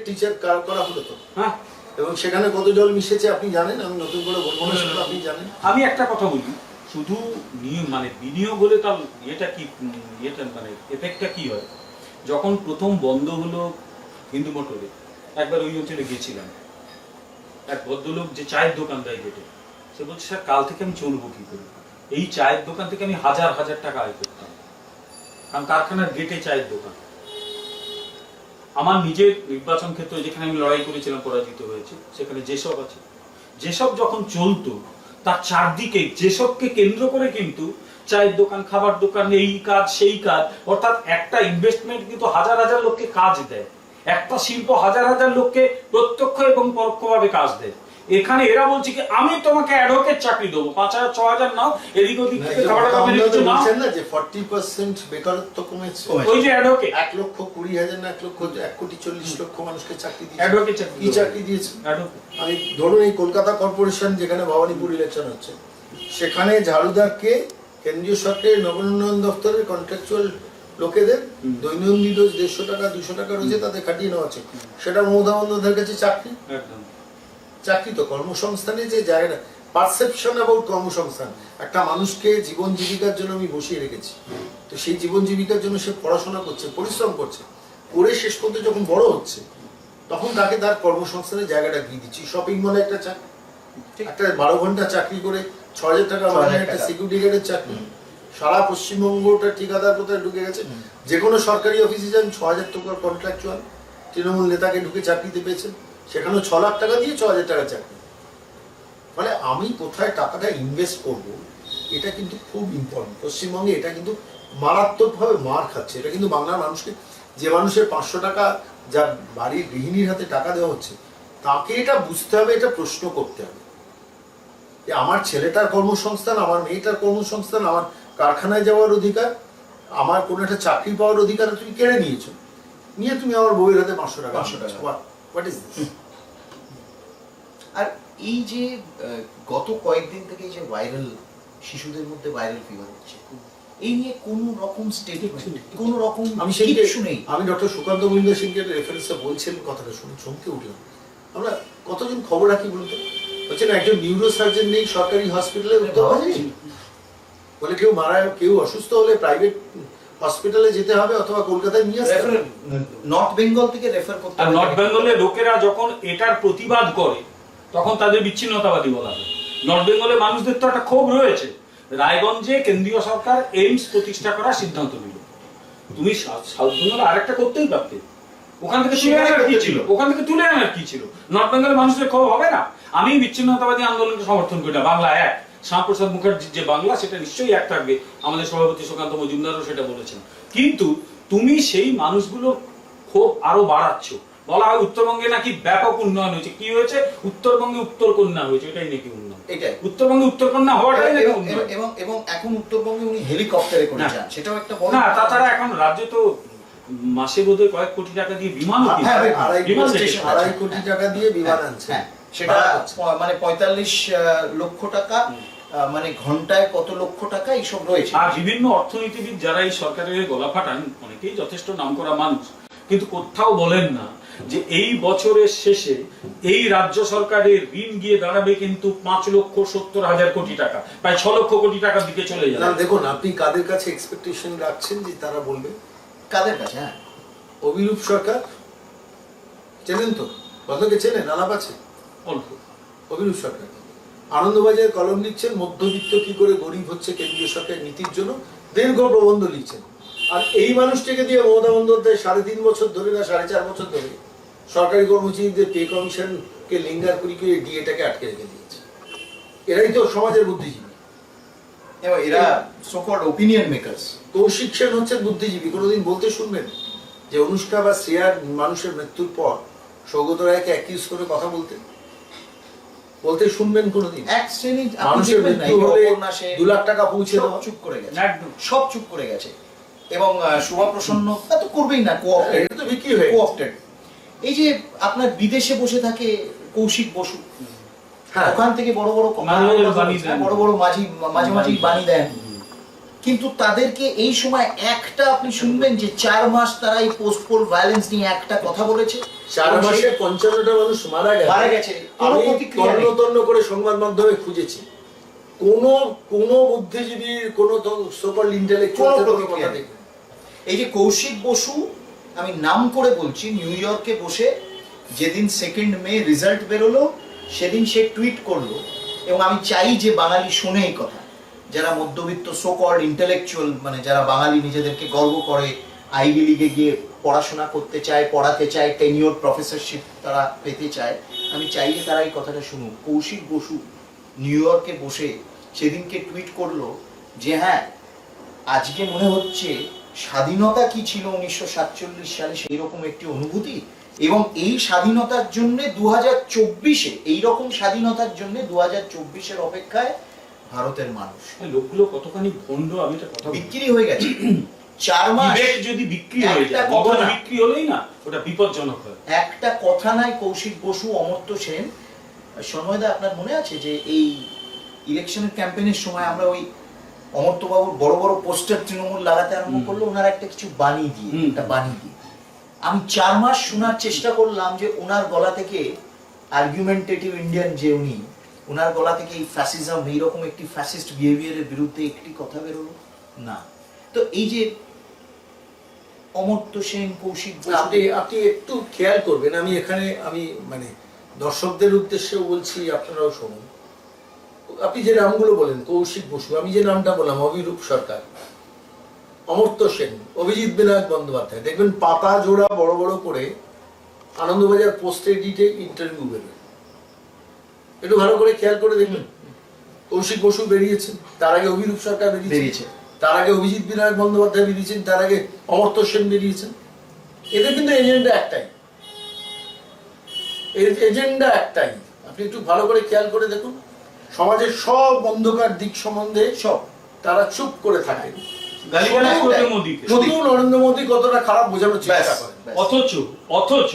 টিচার করা হলো তো, হ্যাঁ, এবং সেখানে কত জল মিশেছে আপনি জানেন, আমি নতুন করে বলবো না, সেটা আপনি জানেন। আমি একটা কথা বলি, শুধু মানে বিনিয়োগ হলে তার এটা কি, এটা মানে এফেক্টটা কি হয়? যখন প্রথম বন্ধ হলো হিন্দু মোটরে, একবার ওই অঞ্চলে গেছিলাম, এক ভদ্রলোক যে চায়ের দোকান দেয় গেটে, সে বলছে স্যার কাল থেকে আমি চলবো কি করে? এই চায়ের দোকান থেকে আমি হাজার হাজার টাকা আয় করতাম, কারণ কারখানার গেটে চায়ের দোকান। আমার নিজের নির্বাচন ক্ষেত্রে যেখানে আমি লড়াই করেছিলাম, পরাজিত হয়েছে, সেখানে যেসব আছে, যেসব যখন চলতো তার চারদিকে যেসবকে কেন্দ্র করে কিন্তু চায়ের দোকান, খাবার দোকান, এই কাজ সেই কাজ, অর্থাৎ একটা ইনভেস্টমেন্ট কিন্তু হাজার হাজার লোককে কাজ দেয়, একটা শিল্প হাজার হাজার লোককে প্রত্যক্ষ এবং পরোক্ষভাবে কাজ দেয়। এখানে এরা বলছে কি আমি তোমাকে অ্যাডভোকেট চাকরি দেবো, 5,000 6,000 নাও, এদিক ওদিক থেকে খাবার কিছু নাও না, যে 40% বেকারত্ব কমেছে, ওই যে অ্যাডভোকেট 1,20,000 না 1,40,00,000 মানুষকে চাকরি দিয়েছে। অ্যাডভোকেট কি চাকরি দিয়েছে? আমি ধরুন এই কলকাতা কর্পোরেশন যেখানে ভবানীপুর ইলেকশন হচ্ছে, সেখানে ঝাড়ুদারকে কেন্দ্রীয় সরকারের নগরোন্নয়ন দপ্তরের কন্ট্রাকচুয়াল লোকেদের দৈনন্দিন রোজ 150 টাকা 200 টাকা রোজে তাদের খাটিয়ে নেওয়া আছে। সেটা মমতা বন্দ্যোপাধ্যায়ের কাছে চাকরি। চাকরি তো কর্মসংস্থানে যে জায়গা, পারসেপশন অ্যাবাউট কর্মসংস্থান। একটা মানুষকে জীবন জীবিকার জন্য আমি বসিয়ে রেখেছি, তো সেই জীবন জীবিকার জন্য সে পড়াশোনা করছে, পরিশ্রম করছে, করে শেষ পর্যন্ত যখন বড় হচ্ছে, তখন তাকে তার কর্মসংস্থানের জায়গাটা দিয়ে দিচ্ছি। শপিং মলে একটা চাকরি, একটা 12 ঘন্টা চাকরি করে 6,000 টাকা মানে একটা সিকিউরিটি গার্ডের চাকরি, সারা পশ্চিমবঙ্গটা ঠিকাদার কোথায় ঢুকে গেছে। যে কোনো সরকারি অফিসে যান 6,000 টাকার কন্ট্রাকচুয়াল, তৃণমূল নেতাকে ঢুকে চাকরিতে পেয়েছেন, সেখানেও 6 লাখ টাকা দিয়ে 6,000 টাকা চাকরি। ফলে আমি কোথায় টাকাটা ইনভেস্ট করব এটা কিন্তু খুব ইম্পর্টেন্ট। পশ্চিমবঙ্গে এটা কিন্তু মারাত্মকভাবে মার খাচ্ছে। এটা কিন্তু বাংলার মানুষকে, যে মানুষের 500 টাকা যার বাড়ির গৃহিণীর হাতে টাকা দেওয়া হচ্ছে, তাকে এটা বুঝতে হবে, এটা প্রশ্ন করতে হবে যে আমার ছেলেটার কর্মসংস্থান, আমার মেয়েটার কর্মসংস্থান, আমার কারখানায় যাওয়ার অধিকার, আমার কোনো একটা চাকরি পাওয়ার অধিকার তুমি কেড়ে নিয়েছো, নিয়ে তুমি আমার বউয়ের হাতে 500 টাকা। What is this? আর এই যে গত কয়েকদিন থেকে যে ভাইরাল, শিশুদের মধ্যে ভাইরাল ফিভার হচ্ছে, এই নিয়ে কোন রকম স্টেটমেন্ট, কোন রকম আমি কিছু নেই। আমি ডক্টর সুকান্ত মজুমদার সিংকে রেফারেন্সে বলছিলেন, কথাটা শুনে চমকে উঠলাম। আমরা কতজন খবর রাখি বলতে, হচ্ছে না একজন নিউরো সার্জন নেই সরকারি হসপিটালে, বলে কেউ অসুস্থ হলে প্রাইভেট হসপিটালে যেতে হবে অথবা কলকাতায় নিয়ে আসতে হবে। নর্থ বেঙ্গল থেকে রেফার করতে আর হবে। নর্থ বেঙ্গলের লোকেরা যখন এটার প্রতিবাদ করে তখন তাদের বিচ্ছিন্নতাবাদী বলা হয়। নর্থ বেঙ্গলের মানুষদের তো একটা ক্ষোভ রয়েছে। রায়গঞ্জে কেন্দ্রীয় সরকার এইমস প্রতিষ্ঠা করার সিদ্ধান্ত নিল, তুমি সাউথ বেঙ্গলে আরেকটা করতেই পারতে, ওখান থেকে তুলে আনার কি ছিল? ওখান থেকে তুলে আনার কি ছিল? নর্থ বেঙ্গলের মানুষদের ক্ষোভ হবে না? আমি বিচ্ছিন্নতাবাদী আন্দোলনকে সমর্থন করি না। বাংলা এক, শ্যামাপ্রসাদ মুখার্জির যে বাংলা, সেটা নিশ্চয়ই এক থাকবে। আমাদের সভাপতি সুকান্ত মজুমদারও সেটা বলেছেন। কিন্তু তুমি সেই মানুষগুলো ক্ষোভ আরো বাড়াচ্ছ। বলা হয় উত্তরবঙ্গে নাকি ব্যাপক উন্নয়ন হয়েছে। কি হয়েছে? উত্তরবঙ্গে উত্তরকন্যা হয়েছে, এটাই নাকি উন্নয়ন। এটাই উত্তরবঙ্গে উত্তরকন্যা হওয়াটাই নাকি উন্নয়ন। এবং এখন উত্তরবঙ্গে উনি হেলিকপ্টারে করে যান, সেটাও একটা বড়। না, তাছাড়া এখন রাজ্যে তো মাসে বোধহয় কয়েক কোটি টাকা দিয়ে বিমান, আড়াই কোটি টাকা দিয়ে বিমান আনছে। সেটা মানে 45 লক্ষ টাকা, মানে ঘন্টায় কত লক্ষ টাকা এইসব রয়েছে। আর বিভিন্ন অর্থনীতিবিদ যারা এই সরকারের গলা ফাটান, অনেকেই যথেষ্ট নামকরা মানুষ, কিন্তু কোথাও বলেন না যে এই বছরের শেষে এই রাজ্য সরকারের ঋণ গিয়ে দাঁড়াবে কিন্তু 5,70,000 কোটি টাকা, প্রায় 6 লক্ষ কোটি টাকার দিকে চলে যাবে। দেখুন, আপনি কাদের কাছে এক্সপেকটেশন রাখছেন যে তারা বলবে? কাদের কাছে? হ্যাঁ, অভিরূপ সরকার চেনেন তো? কতকে চেনেন? আলাপ আছে অল্প। অভিরূপ সরকার আনন্দবাজারে কলম লিখছেন, মধ্যবিত্ত কি করে গরিব হচ্ছে কেন্দ্রীয় সরকারের নীতির জন্য, দীর্ঘ প্রবন্ধ লিখছেন। আর এই মানুষটিকে দিয়ে মমতা বন্দ্যোপাধ্যায় 3.5 বছর ধরে না 4.5 বছর ধরে সরকারি কর্মচারীদের পে কমিশনকে লিঙ্গার করে ডিএটাকে আটকে রেখে দিয়েছে। এরাই তো সমাজের বুদ্ধিজীবী, এবং এরা so called opinion makers. Kaushik Sen হচ্ছেন বুদ্ধিজীবী। কোনোদিন বলতে শুনবেন যে অনুষ্কা বা শ্রেয়ার মানুষের মৃত্যুর পর সৌগত রায়কে অ্যাকিউজ করে কথা বলতে শুনবেন কোনোদিন? এক শ্রেণীর মানুষের মৃত্যু হলে 2 লাখ টাকা পৌঁছে দেওয়া, চুপ করে গেছে, একদম সব চুপ করে গেছে। এবং শোভা প্রসন্ন তা তো করবেই না, এটা তো বিক্রি হয়ে কোঅপটেড। এই যে আপনার বিদেশে বসে থাকে কৌশিক বসু, ওখান থেকে বড় বড় মাঝে মাঝে বাণী দেন, কিন্তু তাদেরকে এই সময় একটা আপনি শুনবেন যে 4 মাস তারা এই পোস্ট পোল ভায়োলেন্স নিয়ে একটা কথা বলেছে? 4 মাসে 55টা মানুষ মারা গেছে। আমি তন্ন করে সংবাদ মাধ্যমে খুঁজেছি, কোন বুদ্ধিজীবীর, কোন সোকল্ড ইন্টেলেকচুয়াল কথা দেখি। এই যে কৌশিক বসু, আমি নাম করে বলছি, নিউ ইয়র্কে বসে যেদিন 2 মে রেজাল্ট বেরোলো সেদিন সে টুইট করলো, এবং আমি চাই যে বাঙালি শুনে এই কথা, যারা মধ্যবিত্ত সো কল্ড ইন্টেলেকচুয়াল, মানে যারা বাঙালি নিজেদেরকে গর্ব করে আইভি লিগে গিয়ে পড়াশোনা করতে চায়, পড়াতে চায়, টেনিওর প্রফেসরশিপ তারা পেতে চায়, আমি চাই যে তারা এই কথাটা শুনুক। কৌশিক বসু নিউ ইয়র্কে বসে সেদিনকে টুইট করলো যে হ্যাঁ, আজকে মনে হচ্ছে স্বাধীনতা কি ছিল 1947 সালে সেই রকম একটি অনুভূতি, এবং এই স্বাধীনতার জন্য 2024-এ এইরকম স্বাধীনতার জন্য 2024-এর অপেক্ষায় ভারতের মানুষ। লোকগুলো কতখানি ভণ্ড, আমি এটা কথা বিক্রি হয়ে গেছে। 4 মাস যদি বিক্রি হয়ে যায়, বিক্রি হলেই না ওটা বিপজ্জনক হয়। একটা কথা নাই কৌশিক বসু, অমর্ত্য সেন। সন্ময়দা, আপনার মনে আছে যে এই ইলেকশনের ক্যাম্পেইনের সময় আমরা ওই অমর্ত্যবাবুর বড় বড় পোস্টার তৃণমূল লাগাতে আরম্ভ করলো, ওনার একটা কিছু বাণী দিয়ে, আমি 4 মাস শোনার চেষ্টা করলাম যে ওনার গলা থেকে আর্গুমেন্টেটিভ ইন্ডিয়ান, যে উনি, ওনার গলা থেকে এই ফ্যাসিজম, এইরকম একটি ফ্যাসিস্ট বিহেভিয়ারের বিরুদ্ধে একটি কথা বেরোলো না। তো এই যে অমর্ত্য সেন, কৌশিক বসু। আপনি আপনি একটু খেয়াল করবেন, আমি এখানে আমি মানে দর্শকদের উদ্দেশ্যেও বলছি, আপনারাও শুনুন। আপনি যে নামগুলো বলেন, কৌশিক বসু, আমি যে নামটা বললাম অভিরূপ সরকার, অমর্ত্য সেন, অভিজিৎ বিনায়ক বন্দ্যোপাধ্যায়, দেখবেন পাতা জোড়া বড় বড় করে আনন্দবাজার পোস্ট এডিটে ইন্টারভিউ বেরোয়। একটু ভালো করে খেয়াল করে দেখবেন। কৌশিক বসু বেরিয়েছেন, তার আগে অভিরূপ সরকার বেরিয়েছে, তার আগে অভিজিৎ বিনায়ক বন্দ্যোপাধ্যায় বেরিয়েছেন, তার আগে অমর্ত্য সেন বেরিয়েছেন। এদের কিন্তু এজেন্ডা একটাই, এজেন্ডা একটাই। আপনি একটু ভালো করে খেয়াল করে দেখুন, সমাজের সব অন্ধকার দিক সম্বন্ধে সব তারা চুপ করে থাকেন। নরেন্দ্র মোদী কতটা খারাপ বোঝানোর চেষ্টা করেন, অথচ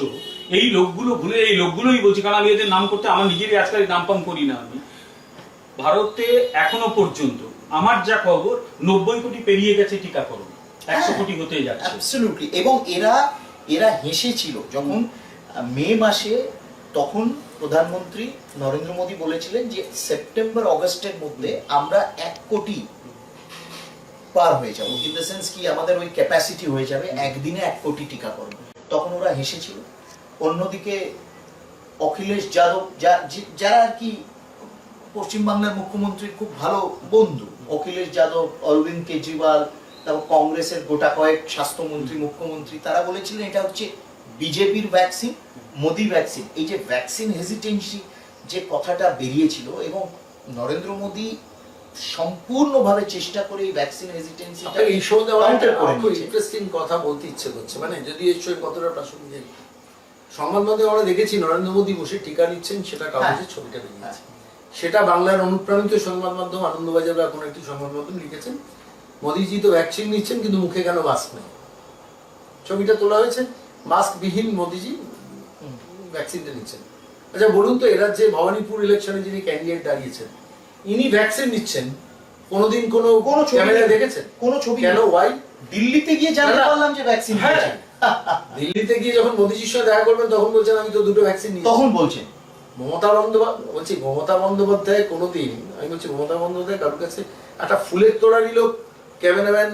এই লোকগুলো ভুলে, এই লোকগুলোই বলছি, কারণ আমি এদের নাম করতে আমার নিজেরই আজকাল নাম পাম করি না। আমি ভারতে এখনো পর্যন্ত আমার যা খবর 90 কোটি পেরিয়ে গেছে টিকাকরণ, 100 কোটি হতে যাচ্ছে। অ্যাবসলিউটলি। এবং এরা হেসেছিল যখন মে মাসে, তখন প্রধানমন্ত্রী নরেন্দ্র মোদী বলেছিলেন যে সেপ্টেম্বর অগস্টের মধ্যে আমরা 1 কোটি পার হয়ে যাবো, ইন দ্য সেন্স কি আমাদের ওই ক্যাপাসিটি হয়ে যাবে একদিনে 1 কোটি টিকাকরণ। তখন ওরা হেসেছিল। অন্যদিকে অখিলেশ যাদব, যারা আর কি পশ্চিমবাংলার মুখ্যমন্ত্রীর খুব ভালো বন্ধু, অখিলেশ যাদব, অরবিন্দ কেজরিওয়াল, তারপর কংগ্রেসের গোটা কয়েক স্বাস্থ্যমন্ত্রী, মুখ্যমন্ত্রী, তারা বলেছিলেন এটা হচ্ছে বিজেপির ভ্যাকসিন, মোদি ভ্যাকসিন। এই যে ভ্যাকসিন হেজিটেন্সি যে কথাটা বেরিয়েছিল, এবং নরেন্দ্র মোদী সম্পূর্ণভাবে চেষ্টা করে এই ভ্যাকসিন হেজিটেন্সিটা এই শোতে খুব ইন্টারেস্টিং কথা বলতে ইচ্ছে করছে, মানে যদি এই শোয়ে কতটা প্রাসঙ্গিক। সংবাদ মাধ্যমে আমরা দেখেছি নরেন্দ্র মোদী বসে টিকা নিচ্ছেন, সেটা কাগজের ছবিটা বেরিয়েছে। সেটা বাংলার অনুপ্রাণিত সংবাদ মাধ্যম আনন্দবাজার বা কোনো একটি সংবাদ মাধ্যম লিখেছেন, মোদীজি তো ভ্যাকসিন নিচ্ছেন কিন্তু মুখে কেন মাস্ক নেই। ছবিটা তোলা হয়েছে, মাস্ক বিহীন মোদীজি ভ্যাকসিনটা নিচ্ছেন। আচ্ছা বলুন তো, এরা যে ভবানীপুর ইলেকশনে যিনি ক্যান্ডিডেট দাঁড়িয়েছেন, ইনি ভ্যাকসিন নিচ্ছেন, কোনোদিন কোনো ক্যামেরা দেখেছেন? কোনো ছবি কেন? ওয়াই? দিল্লিতে গিয়ে জানতে পারলাম যে ভ্যাকসিন নিয়েছেন। দিল্লিতে গিয়ে যখন মোদীজির সঙ্গে দেখা করবেন তখন বলছেন আমি তো 2টো ভ্যাকসিন নিয়েছি। তখন বলছেন মমতা বন্দ্যোপাধ্যায় কোনোদিন, আমি বলছি মমতা বন্দ্যোপাধ্যায় কারোর কাছে একটা ফুলের তোড়া নিল, ক্যামেরাম্যান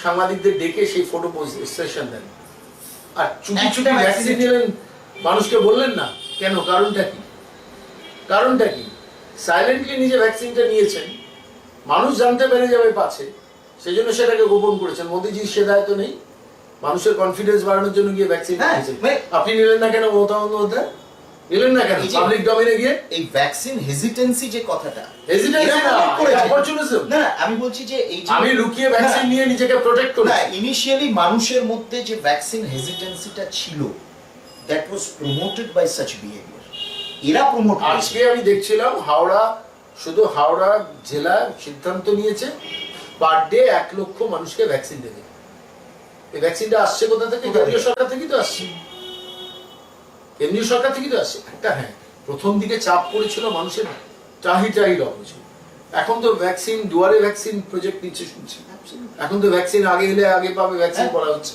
সাংবাদিকদের ডেকে সেই ফটো সেশন দেন, আর চুপি চুপি ভ্যাকসিন নিলেন, মানুষকে বললেন না কেন? কারণটা কি? সাইলেন্টলি নিজে ভ্যাকসিনটা নিয়েছেন, মানুষ জানতে পেরে যাবে পাছে, সেই জন্য সেটাকে গোপন করেছেন। মোদীজির সে দায়িত্ব নেই, মানুষের কনফিডেন্স বাড়ানোর জন্য গিয়ে ভ্যাকসিন নিয়েছেন। আপনি নিলেন না কেন মমতা বন্দ্যোপাধ্যায়? নিলেন না কেন পাবলিক ডোমেইনে গিয়ে? এই ভ্যাকসিন হেজিটেন্সি যে কথাটা, হেজিটেন্সি না, অপরচুনিজম না, আমি বলছি যে এই যে আমি লুকিয়ে ভ্যাকসিন নিয়ে নিজেকে প্রোটেক্ট করি না, ইনিশিয়ালি মানুষের মধ্যে যে ভ্যাকসিন হেজিটেন্সিটা ছিল, that was promoted by such behaviour. এরা প্রমোট। আজকে আমি দেখছিলাম শুধু হাওড়া জেলা সিদ্ধান্ত নিয়েছে পার ডে 1 লক্ষ মানুষকে ভ্যাকসিন দেবে। এই ভ্যাকসিনটা আসছে কোথা থেকে? কেন্দ্রীয় সরকার থেকেই তো আসছে, কেন্দ্রীয় সরকার থেকেই তো আসছে। একটা হ্যাঁ, প্রথম দিকে চাপ পড়েছিল, মানুষের চাহিদাই হয়েছিল। এখন তো ভ্যাকসিন দুয়ারে ভ্যাকসিন প্রজেক্ট নিচ্ছে শুনছি, এখন তো ভ্যাকসিন আগে এলে আগে পাবে ভ্যাকসিন করা হচ্ছে।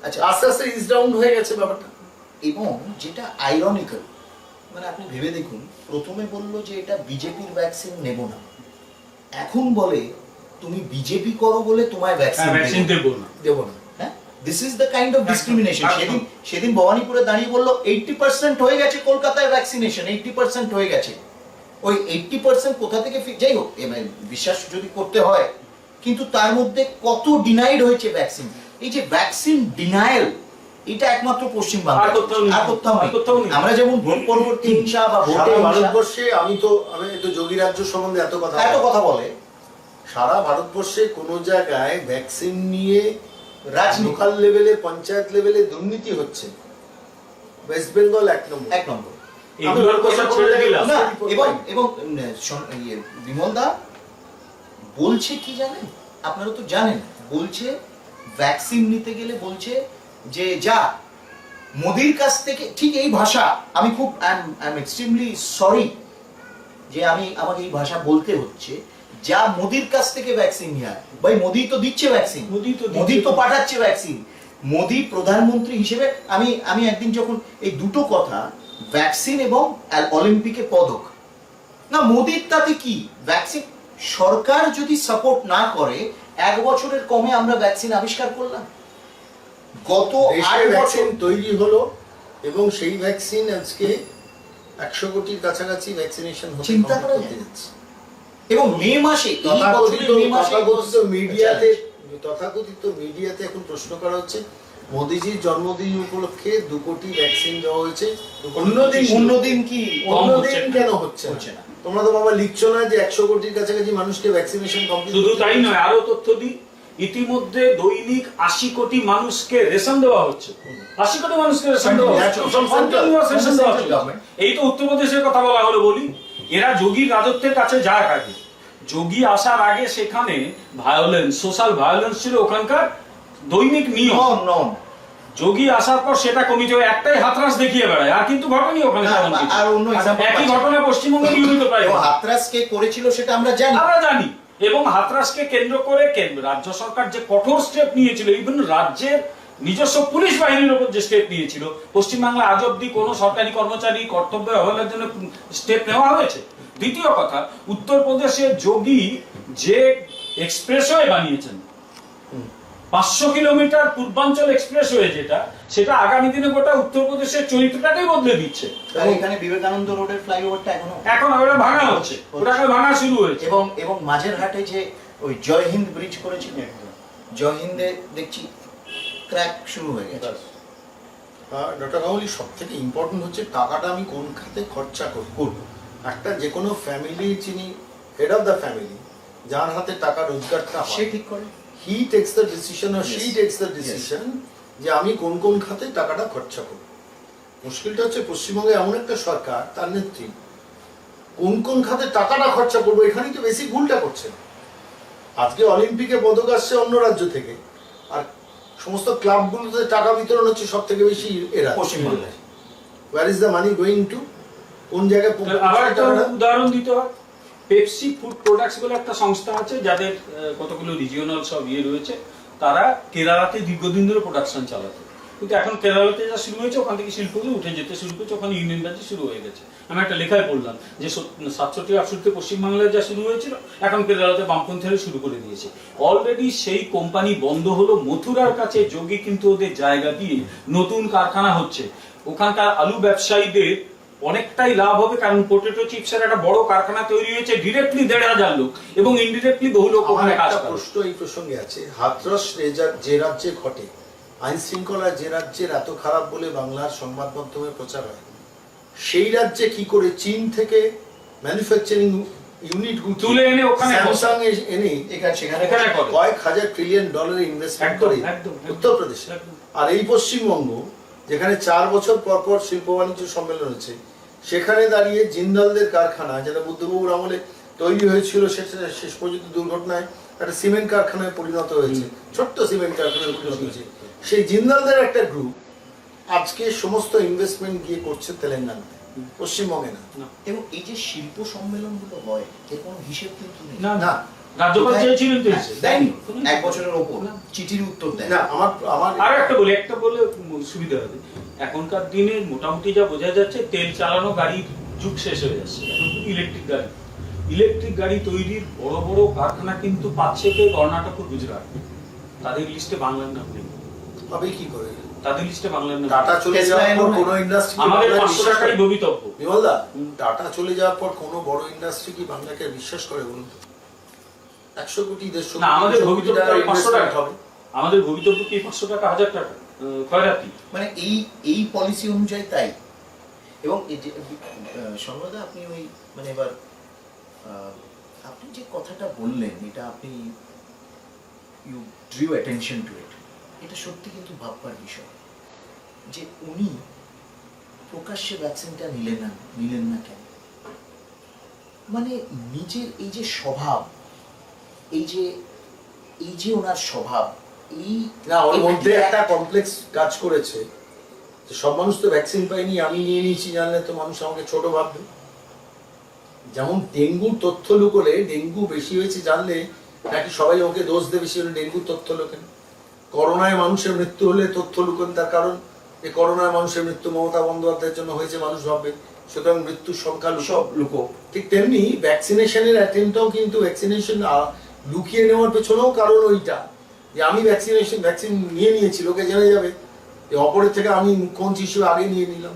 আচ্ছা, আস্তে আস্তে ইজ ডাউন হয়ে গেছে ব্যাপারটা। এবং যেটা আইরনিক্যাল, মানে আপনি ভেবে দেখুন, প্রথমে বললো যে এটা বিজেপির ভ্যাকসিন নেব না, এখন বলে তুমি বিজেপি করো বলে তোমায় ভ্যাকসিন দেব না। হ্যাঁ, this is the kind of discrimination. সেদিন ভবানীপুরে দাঁড়িয়ে বললো 80% হয়ে গেছে কলকাতায় ভ্যাকসিনেশন, 80% হয়ে গেছে। ওই 80% কোথা থেকে, যাই হোক, বিশ্বাস যদি করতে হয়, কিন্তু তার মধ্যে কত ডিনাইড হয়েছে ভ্যাকসিন। এই যে ভ্যাকসিন ডিনায়াল, এটা একমাত্র পশ্চিমবাংলা, আর কোথাও নেই। আমরা যেমন ভোট পরবর্তী হিংসা বা ভোটে ভারতবর্ষে, আমি তো যোগী রাজ্য সম্বন্ধে এত কথা বলে, সারা ভারতবর্ষে কোন জায়গায় ভ্যাকসিন নিয়ে লোকাল লেভেলে, পঞ্চায়েত লেভেলে দুর্নীতি হচ্ছে, ওয়েস্ট বেঙ্গল 1 নম্বর। এবং বিমল দা বলছে কি জানেন, আপনারা তো জানেন, বলছে ভ্যাকসিন নিতে গেলে বলছে যে যা মোদির কাছ থেকে, ঠিক এই ভাষা, আমি খুব আই এম এক্সট্রিমলি সরি যে আমাকে এই ভাষা বলতে হচ্ছে, যা মোদির কাছ থেকে ভ্যাকসিন নিয়ে, ভাই মোদি তো দিচ্ছে ভ্যাকসিন, মোদি তো পাঠাচ্ছে ভ্যাকসিন। মোদি প্রধানমন্ত্রী হিসেবে আমি একদিন যখন এই দুটো কথা, ভ্যাকসিন এবং অলিম্পিকে পদক, না মোদির তাতে কি, ভ্যাকসিন সরকার যদি সাপোর্ট না করে 1 বছরের কমে আমরা ভ্যাকসিন আবিষ্কার করলাম। গত দেশে 8 ভ্যাকসিন বছর তৈরি হলো এবং সেই ভ্যাকসিন আজকে 100 কোটির কাছাকাছি ভ্যাকসিনেশন চিন্তা করা যায়। যাচ্ছে। এবং মে মাসে এই বছরের মে মাসে তথাকথিত মিডিয়াতে এখন প্রশ্ন করা হচ্ছে মোদিজির জন্মদিন উপলক্ষে 2 কোটি ভ্যাকসিন দেওয়া হয়েছে। অন্যদিন কি অন্যদিন কেন হচ্ছে হচ্ছে না? না? তোমরা তো বাবা লিখছো না যে 100 কোটির কাছাকাছি মানুষকে ভ্যাকসিনেশন কমপ্লিট। শুধু তাই নয়, আরো তথ্য দিই, ইতিমধ্যে দৈনিক 80 কোটি মানুষকে রেশন দেওয়া হচ্ছে। 80 কোটি মানুষকে রেশন দেওয়া হচ্ছে। Continuous রেশন দেওয়া হচ্ছে। এই তো উত্তরপ্রদেশের কথা বলা হলো বলি, এরা যোগীর রাজত্বের কাছে যায় আগে। যোগী আসার আগে সেখানে ভায়োলেন্স, সোশ্যাল ভায়োলেন্স ছিল ওখানকার দৈনিক নিয়ম। যোগী আসার পর সেটা কমিছে, ওই একটাই হাতরাস দেখিয়ে বেড়ায়, আর কিন্তু ঘটেনি ওখানে তেমন কিছু। আর অন্য example একই পাচ্ছি। ঘটনা পশ্চিমবঙ্গে নিয়মিত প্রায় এবং ঘটে। হাতরাস কে করেছিল সেটা আমরা জানি। আমরা জানি, এবং হাতরাসকে কেন্দ্র করে রাজ্য সরকার যে কঠোর স্টেপ নিয়েছিল, ইভেন রাজ্যের নিজস্ব পুলিশ বাহিনীর উপর যে স্টেপ নিয়েছিল, পশ্চিমবাংলা আজ অব্দি কোনো সরকারি কর্মচারী কর্তব্যে অবহেলার জন্য স্টেপ নেওয়া হয়েছে। দ্বিতীয় কথা, উত্তরপ্রদেশে যোগী যে এক্সপ্রেসওয়ে বানিয়েছেন, 500 কিলোমিটার পূর্বাঞ্চল এক্সপ্রেসওয়ে, সেটা আগামী দিনে গোটা উত্তরপ্রদেশের চরিত্রটাকেই বদলে দিচ্ছে। আর এখানে বিবেকানন্দ রোডের ফ্লাইওভারটা এখন ওটা ভাঙা হচ্ছে, ওটাকে ভাঙা শুরু হয়েছে। এবং মাঝের হাটে যে ওই জয় হিন্দ ব্রিজ করেছিল, জয় হিন্দে দেখছি ক্র্যাক শুরু হয়ে গেছে। ডক্টর গাঙ্গুলি, সব থেকে ইম্পর্টেন্ট হচ্ছে টাকাটা আমি কোন খাতে খরচা করব। একটা যে কোনো ফ্যামিলি, যিনি হেড অফ দ্য ফ্যামিলি, যার হাতে টাকা রোজগারটা সে হয়, ঠিক করে। He takes the decision or she text the decision যে আমি কোন কোন খাতে টাকাটা খরচা করব। মুশকিলটা হচ্ছে পশ্চিমবঙ্গে এমন একটা সরকার, তার নেত্রী কোন কোন খাতে টাকাটা খরচা করবো এখানেই তো বেশি ভুলটা করছে। আজকে অলিম্পিকে পদক আসছে অন্য রাজ্য থেকে, আর সমস্ত ক্লাবগুলোতে টাকা বিতরণ হচ্ছে সব থেকে বেশি এরা পশ্চিমবাংলায়। Where is the money going to? কোন জায়গায়? আবার একটা উদাহরণ দিতে হয়, পেপসি ফুড প্রোডাক্টস বলে একটা সংস্থা আছে, যাদের কতগুলো রিজিওনাল সব রয়েছে। তারা কেরালাতে দীর্ঘদিন ধরে প্রোডাকশন চালাতো, কিন্তু এখন কেরালাতে যা শুরু হয়েছে, ওখান থেকে শিল্পগুলো উঠে যেতে শুরু করেছে, ওখানে ইউনিয়ন বাজি শুরু হয়ে গেছে। আমি একটা লেখায় পড়লাম যে 67-68 পশ্চিমবাংলায় যা শুরু হয়েছিল, এখন কেরালাতে বামপন্থীরা শুরু করে দিয়েছে। অলরেডি সেই কোম্পানি বন্ধ হলো। মথুরার কাছে যোগী কিন্তু ওদের জায়গা দিয়ে নতুন কারখানা হচ্ছে। ওখানকার আলু ব্যবসায়ীদের অনেকটাই লাভ হবে, কারণ পটেটো চিপসের একটা বড় কারখানা তৈরি হয়েছে, ডিরেক্টলি 1,500 লোক এবং ইনডিরেক্টলি বহু লোক ওখানে কাজ করে। প্রশ্ন এই প্রসঙ্গে আছে, হাতরাস যে রাজ্যে ঘটে, আইন শৃঙ্খলা যে রাজ্যের এত খারাপ বলে বাংলার সংবাদ মাধ্যমে প্রচার হয়, সেই রাজ্যে কি করে চীন থেকে ম্যানুফ্যাকচারিং ইউনিট তুলে এনে ওখানে স্যামসাং এনে সেখানে কয়েক হাজার ট্রিলিয়ন ডলারের ইনভেস্টমেন্ট করে উত্তরপ্রদেশে। আর এই পশ্চিমবঙ্গ, যেখানে 4 বছর পর পর শিল্প বাণিজ্য সম্মেলন হচ্ছে, সেখানে দাঁড়িয়ে জিন্দালদের কারখানা, যেটা বুদ্ধবাবুর আমলে তৈরি হয়েছিল, সেটা শেষ পর্যন্ত দুর্ঘটনায় একটা সিমেন্ট কারখানায় পরিণত হয়েছে, ছোট্ট সিমেন্ট কারখানায় পরিণত হয়েছে। সেই জিন্দালদের একটা গ্রুপ আজকে সমস্ত ইনভেস্টমেন্ট গিয়ে করছে তেলেঙ্গানাতে, পশ্চিমবঙ্গে না। এবং এই যে শিল্প সম্মেলন গুলো হয়, এর কোনো হিসেব কিন্তু নেই। না, রাজ্যপাল চেয়েছিলেন তো দেয়নি, 1 বছরের ওপর চিঠির উত্তর দেয় না। আমার আর একটা বলে সুবিধা হবে, এখনকার দিনে মোটামুটি যা বোঝা যাচ্ছে, তেল চালানো গাড়ির যুগ শেষ হয়ে যাচ্ছে, এখন ইলেকট্রিক গাড়ি তৈরির বড় বড় কারখানা কিন্তু পাচ্ছে কে? কর্ণাটক ও গুজরাট। তাদের লিস্টে বাংলার নাম নেই। হবে কি করে? তাদের লিস্টে বাংলার নাম। টাটা চলে যাওয়ার পর কোনো ইন্ডাস্ট্রি, আমাদের 500 টাকাই ভবিতব্য। বিমলদা, টাটা চলে যাওয়ার পর কোনো বড় ইন্ডাস্ট্রি কি বাংলাকে বিশ্বাস করে বলুন? 100 কোটি 150 না, আমাদের ভবিতব্য 500 টাকা হবে। আমাদের ভবিতব্য কি 500 টাকা, 1000 টাকা খয়রাতি? মানে এই পলিসি অনুযায়ী তাই। এবং সর্বদা আপনি ওই মানে এবার আপনি যে কথাটা বললেন, এটা আপনি ইউ ড্রিউ অ্যাটেনশন টু ইট, এটা সত্যি কিন্তু ভাববার বিষয় যে উনি প্রকাশ্যে ভ্যাকসিনটা নিলেন না কেন। মানে নিজের এই যে স্বভাব, এই যে ওনার স্বভাব, এই না, ওর মধ্যে একটা কমপ্লেক্স কাজ করেছে যে সব মানুষ তো ভ্যাকসিন পায়নি, আমি নিয়ে নিয়েছি জানলে তো মানুষ আমাকে ছোট ভাববে। যেমন ডেঙ্গুর তথ্য লুকোলে, ডেঙ্গু বেশি হয়েছে জানলে নাকি সবাই ওকে দোষ দেবে, বেশি হলে ডেঙ্গুর তথ্য লুকেন। করোনায় মানুষের মৃত্যু হলে তথ্য লুকেন, তার কারণ যে করোনায় মানুষের মৃত্যু মমতা বন্দ্যোপাধ্যায়ের জন্য হয়েছে, মানুষ ভাববে, সুতরাং মৃত্যুর সংখ্যা সব লুকো। ঠিক তেমনি ভ্যাকসিনেশনের অ্যাটেম্পটাও কিন্তু ভ্যাকসিনেশন লুকিয়ে নেওয়ার পেছনেও কারণ ওইটা যে আমি ভ্যাকসিন নিয়ে নিয়েছি, লোকে জেনে যাবে যে অপরের থেকে আমি মুখ্যমন্ত্রী হিসেবে আগে নিয়ে নিলাম।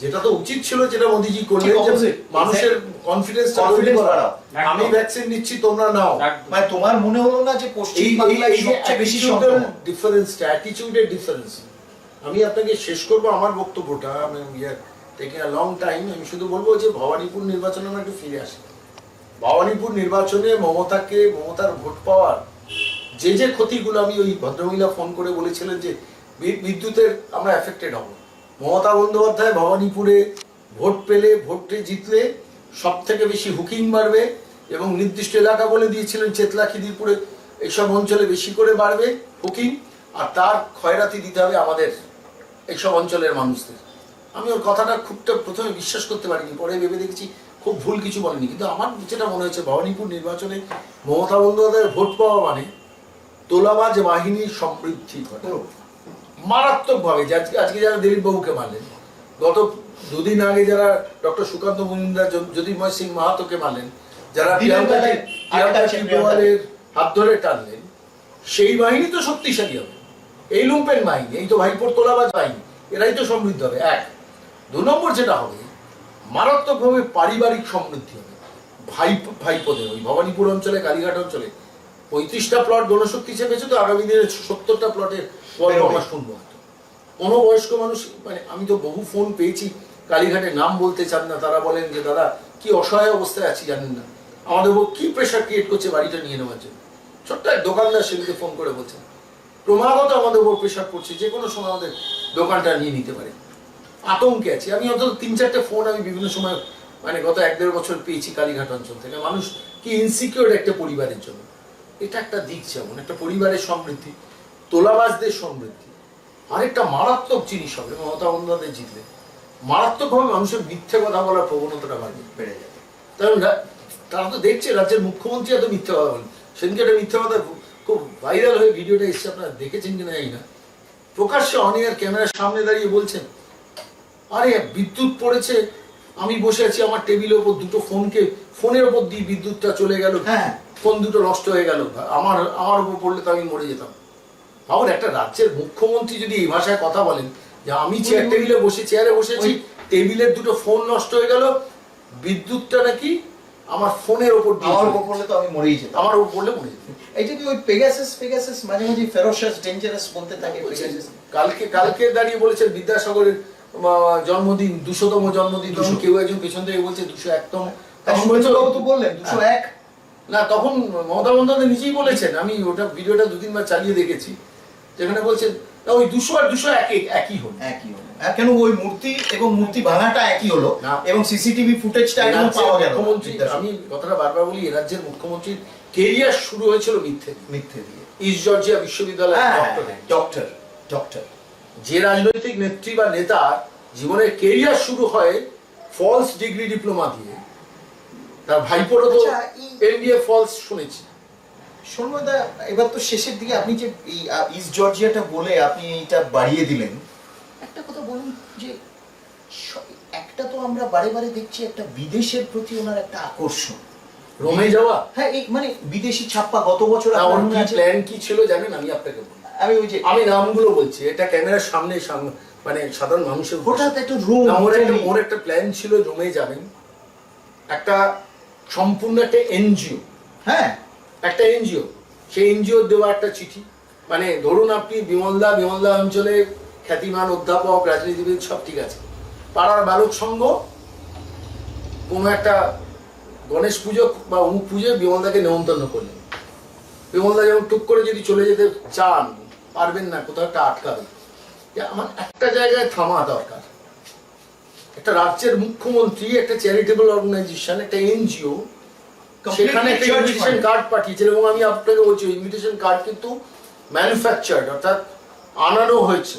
যেটা তো উচিত ছিল, যেটা মোদিজি করলেন, যে মানুষের কনফিডেন্সটা বাড়াও। আমি ভ্যাকসিন নিচ্ছি, তোমরা নাও। মানে তোমার মনে হলো না যে পশ্চিম বাংলায় সবচেয়ে বেশি সংক্রমণ? ডিফারেন্সটা, অ্যাটিটিউডের ডিফারেন্স। আমি আপনাকে শেষ করবো আমার বক্তব্যটা, আমি টেকিং আ লং টাইম। আমি শুধু বলবো যে ভবানীপুর নির্বাচনে আমরা একটু ফিরে আসি। ভবানীপুর নির্বাচনে মমতার ভোট পাওয়ার যে ক্ষতিগুলো, আমি ওই ভদ্রমহিলা ফোন করে বলেছিলেন যে বিদ্যুতের আমরা এফেক্টেড হব। মমতা বন্দ্যোপাধ্যায় ভবানীপুরে ভোট পেলে, ভোটে জিতলে সব থেকে বেশি হুকিং বাড়বে, এবং নির্দিষ্ট এলাকা বলে দিয়েছিলেন চেতলা, খিদিরপুরে এইসব অঞ্চলে বেশি করে বাড়বে হুকিং, আর তার ক্ষয়রাতি দিতে হবে আমাদের এইসব অঞ্চলের মানুষদের। আমি ওর কথাটা খুবটা প্রথমে বিশ্বাস করতে পারিনি, পরে ভেবে দেখেছি খুব ভুল কিছু বলেনি। কিন্তু আমার যেটা মনে হয়েছে, ভবানীপুর নির্বাচনে মমতা বন্দ্যোপাধ্যায়ের ভোট পাওয়া মানে তোলাবাজ বাহিনীর সমৃদ্ধি ঘটে মারাত্মকভাবে। আজকে যারা দিলীপ বাবুকে মারলেন, গত দুদিন আগে যারা ডক্টর সুকান্ত মজুমদার, জ্যোতির্ময় সিং মাহাতোকে মারলেন, যারা প্রিয়াঙ্কার হাত ধরে টানলেন, সেই বাহিনী তো শক্তিশালী হবে। এই লুম্পেন বাহিনী, এই তো ভাইপোর তোলাবাজ বাহিনী, এরাই তো সমৃদ্ধ হবে। এক, দু নম্বর যেটা হবে, মারাত্মকভাবে পারিবারিক সমৃদ্ধি হবে ভাইপোদের। ওই ভবানীপুর অঞ্চলে, কালীঘাট অঞ্চলে 35টা প্লট গণশক্তি চেপেছে, তো আগামী দিনে 70টা প্লটের পরে আমরা শুনবো হয়তো। কোনো বয়স্ক মানুষ, মানে আমি তো বহু ফোন পেয়েছি, কালীঘাটে নাম বলতে চান না, তারা বলেন যে দাদা কি অসহায় অবস্থায় আছি জানেন না, আমাদের উপর কি প্রেশার ক্রিয়েট করছে বাড়িটা নিয়ে নেওয়ার জন্য। ছোট্ট এক দোকানদার সেদিকে ফোন করে বলছেন ক্রমাগত আমাদের উপর প্রেশার করছে, যে কোনো সময় আমাদের দোকানটা নিয়ে নিতে পারে। আতঙ্কে আছি আমি। অন্তত 3-4টে ফোন আমি বিভিন্ন সময়, মানে গত 1-1.5 বছর পেয়েছি কালীঘাট অঞ্চল থেকে। মানুষ কি ইনসিকিউর একটা পরিবারের জন্য। এটা একটা দিক, যেমন একটা পরিবারের সমৃদ্ধি, তোলাবাজদের সমৃদ্ধি। আরেকটা মারাত্মক জিনিস হবে মমতা বন্দ্যোপাধ্যায় জিতলে, মারাত্মকভাবে মানুষের মিথ্যে কথা বলার প্রবণতাটা বেড়ে যাবে। কারণ তারা তো দেখছে রাজ্যের মুখ্যমন্ত্রী এত মিথ্যে কথা বলেন। সেদিনকে একটা মিথ্যে কথা খুব ভাইরাল হয়ে ভিডিওটা এসছে, আপনারা দেখেছেন কিনা জানি না। প্রকাশ্যে অনিয়ার ক্যামেরার সামনে দাঁড়িয়ে বলছেন, আরে বিদ্যুৎ পড়েছে, আমি বসে আছি, আমার টেবিলের ওপর দুটো ফোনের ওপর দিয়ে বিদ্যুৎটা চলে গেল, ফোন দুটো নষ্ট হয়ে গেল, আমার উপর পড়লে তো আমি মরে যেতাম। ভাবুন, একটা রাজ্যের মুখ্যমন্ত্রী যদি এই ভাষায় কথা বলেন যে আমি চেয়ারে বসেছি, টেবিলের দুটো ফোন নষ্ট হয়ে গেল, বিদ্যুৎটা নাকি আমার ফোনের ওপর দিয়ে, আমার উপর পড়লে তো আমি মরেই যেতাম, আমার উপর পড়লে মরে যেতাম। এইটা কি ওই পেগাসাস মাঝে মাঝে ফেরোশাস ডেঞ্জারাস বলতে থাকে। কালকে দাঁড়িয়ে বলেছেন বিদ্যাসাগরের জন্মদিন, 200তম জন্মদিন, কেউ একজন পেছন থেকে বলছে 201তম। তো বললেন 201 না, তখন মমতা বন্দ্যোপাধ্যায় নিজেই বলেছেন, আমি ওটা ভিডিওটা 2-3 বার চালিয়ে দেখেছি, যেখানে বলছেন ওই 200 আর 201 একই হলো। কেন ওই মূর্তি এবং মূর্তি ভাঙাটা একই হলো, এবং সিসিটিভি ফুটেজটা একদম পাওয়া গেল। মুখ্যমন্ত্রী, আমি কথাটা বারবার বলি, এই রাজ্যের মুখ্যমন্ত্রীর কেরিয়ার শুরু হয়েছিল মিথ্যে দিয়ে। ইস্ট জর্জিয়া বিশ্ববিদ্যালয়ের ডক্টর। যে রাজনৈতিক নেত্রী বা নেতার জীবনের কেরিয়ার শুরু হয় ফলস ডিগ্রি ডিপ্লোমা দিয়ে, তার ভাইপোরও তো এমবিএ ফলস শুনেছি। সন্ময়দা, এবার তো শেষের দিকে আপনি যে এই ইস্ট জর্জিয়াটা বলে আপনি এইটা বাড়িয়ে দিলেন, একটা কথা বলুন যে একটা তো আমরা বারে বারে দেখছি একটা বিদেশের প্রতি ওনার একটা আকর্ষণ, রোমে যাওয়া। হ্যাঁ, এই মানে বিদেশি ছাপ্পা গত বছর প্ল্যান কি ছিল জানেন? আমি আপনাকে বলি, আমি নামগুলো বলছি, এটা ক্যামেরার সামনে মানে সাধারণ মানুষের হঠাৎ একটা রোম, ওর একটা প্ল্যান ছিল রোমে যাবেন, একটা সম্পূর্ণ একটা এনজিও, একটা এনজিও, সেই এনজিও দেওয়া একটা চিঠি। মানে ধরুন আপনি বিমলদা অঞ্চলে খ্যাতিমান অধ্যাপক, রাজনীতিবিদ, সব ঠিক আছে, পাড়ার বালক সংঘ কোনো একটা গণেশ পুজো বা অমুক পুজোয় বিমলদাকে নেমন্তন্ন করলেন। বিমলদা যেমন টুক করে যদি চলে যেতে চান, পারবেন না, কোথাও একটা আটকাবে, আমার একটা জায়গায় থামা দরকার। একটা রাজ্যের মুখ্যমন্ত্রী একটা চ্যারিটেবল অর্গানাইজেশন, একটা এনজিও, সেখানে একটা ইনভিটেশন কার্ড পাঠিয়েছেন, এবং আমি আপনাকে বলছি ইনভিটেশন কার্ড কিন্তু ম্যানুফ্যাকচার্ড, অর্থাৎ আনানো হয়েছে।